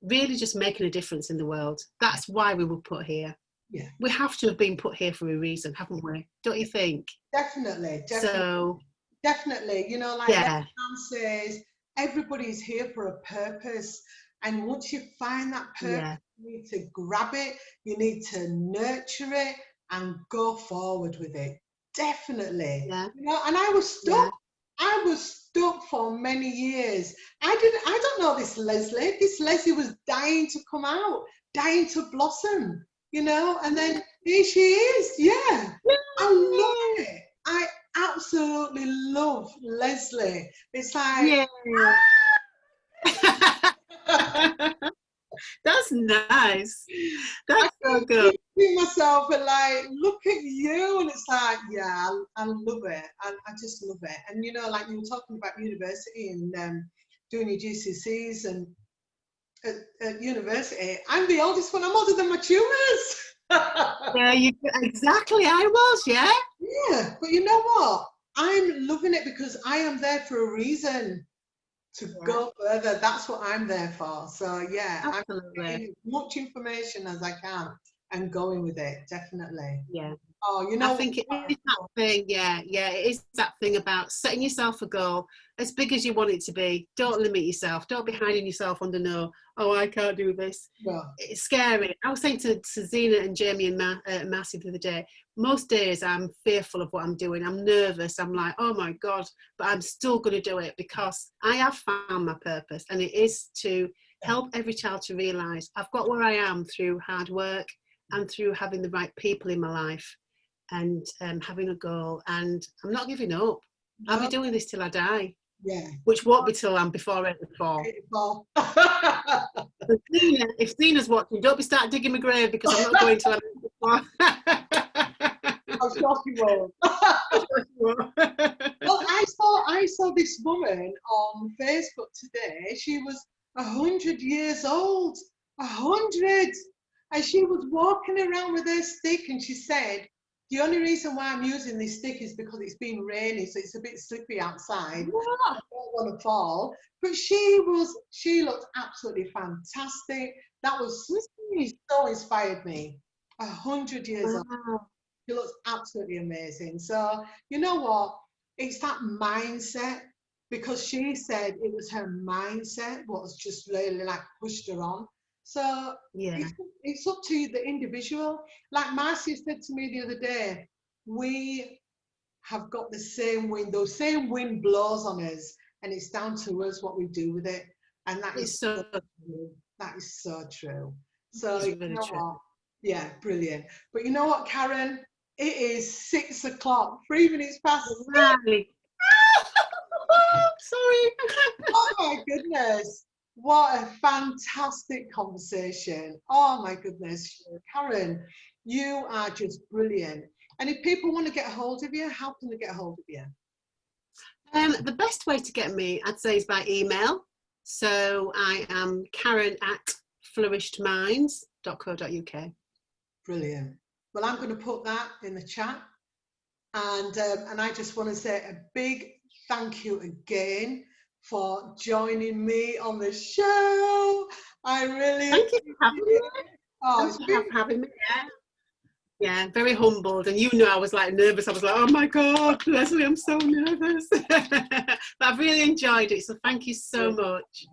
Really just making a difference in the world. That's why we were put here. Yeah, we have to have been put here for a reason, haven't we? Don't you think? Definitely. So definitely, you know, like Sam says, everybody's here for a purpose, and once you find that purpose, you need to grab it, you need to nurture it and go forward with it. Definitely. You know, and I was stuck. I was stuck for many years. I don't know this Lesleye. This Lesleye was dying to come out, dying to blossom. You know, and then here she is. I love it. I absolutely love Lesleye. It's like, that's nice. That's so good. see myself and like, look at you, and it's like, yeah, I love it. I just love it. And you know, like you were talking about university and doing your GCSEs, and at university, I'm the oldest one. I'm older than my tutors. Yeah, exactly. I was, yeah. Yeah, but you know what? I'm loving it because I am there for a reason, to go further. That's what I'm there for. So yeah, Absolutely. I'm getting as much information as I can and going with it, definitely. Yeah. Oh, you know, I think it is that thing, yeah, it is that thing about setting yourself a goal as big as you want it to be. Don't limit yourself. Don't be hiding yourself under I can't do this. Yeah. It's scary. I was saying to Zena and Jamie and Massey the other day, most days I'm fearful of what I'm doing. I'm nervous. I'm like, oh my God, but I'm still going to do it because I have found my purpose, and it is to help every child to realise I've got where I am through hard work and through having the right people in my life. And having a goal, and I'm not giving up. I'll be doing this till I die. Yeah. Which won't be till I'm before 84. If Zena's watching, don't be start digging my grave, because I'm not going till I'm 84. I'm sure she won't. Well, I saw this woman on Facebook today. She was 100 years old. 100, and she was walking around with her stick, and she said, the only reason why I'm using this stick is because it's been rainy, so it's a bit slippery outside. I don't want to fall. But she looked absolutely fantastic. That was so inspired me. 100 years old. She looks absolutely amazing. So you know what? It's that mindset, because she said it was her mindset what was just really like pushed her on. So it's up to the individual. Like Marcy said to me the other day, we have got the same wind, those same wind blows on us, and it's down to us what we do with it. And that is so true. That is so true. So you know what? Yeah, brilliant. But you know what, Karen? It is 6 o'clock, 3 minutes past. Right. Sorry. Oh my goodness. What a fantastic conversation. Oh my goodness. Karen, you are just brilliant. And if people want to get a hold of you, how can they get a hold of you? The best way to get me, I'd say, is by email. So I am karen@flourishedminds.co.uk. Brilliant. Well, I'm going to put that in the chat. And I just want to say a big thank you again for joining me on the show. I really thank you for having me. Oh, it's been having me. Yeah, very humbled. And you know, I was like nervous. I was like, oh my God, Lesley, I'm so nervous. But I've really enjoyed it. So thank you so much.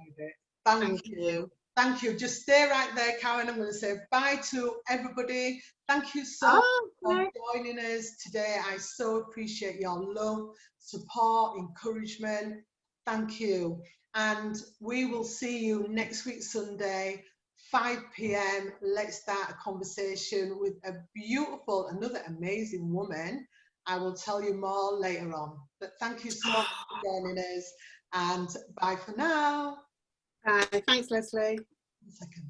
Thank you. Thank you. Just stay right there, Karen. I'm going to say bye to everybody. Thank you so much for joining us today. I so appreciate your love, support, encouragement. Thank you. And we will see you next week, Sunday, 5 p.m. Let's start a conversation with a beautiful, another amazing woman. I will tell you more later on. But thank you so much for joining us, and bye for now. Bye. Thanks, Lesley. 1 second.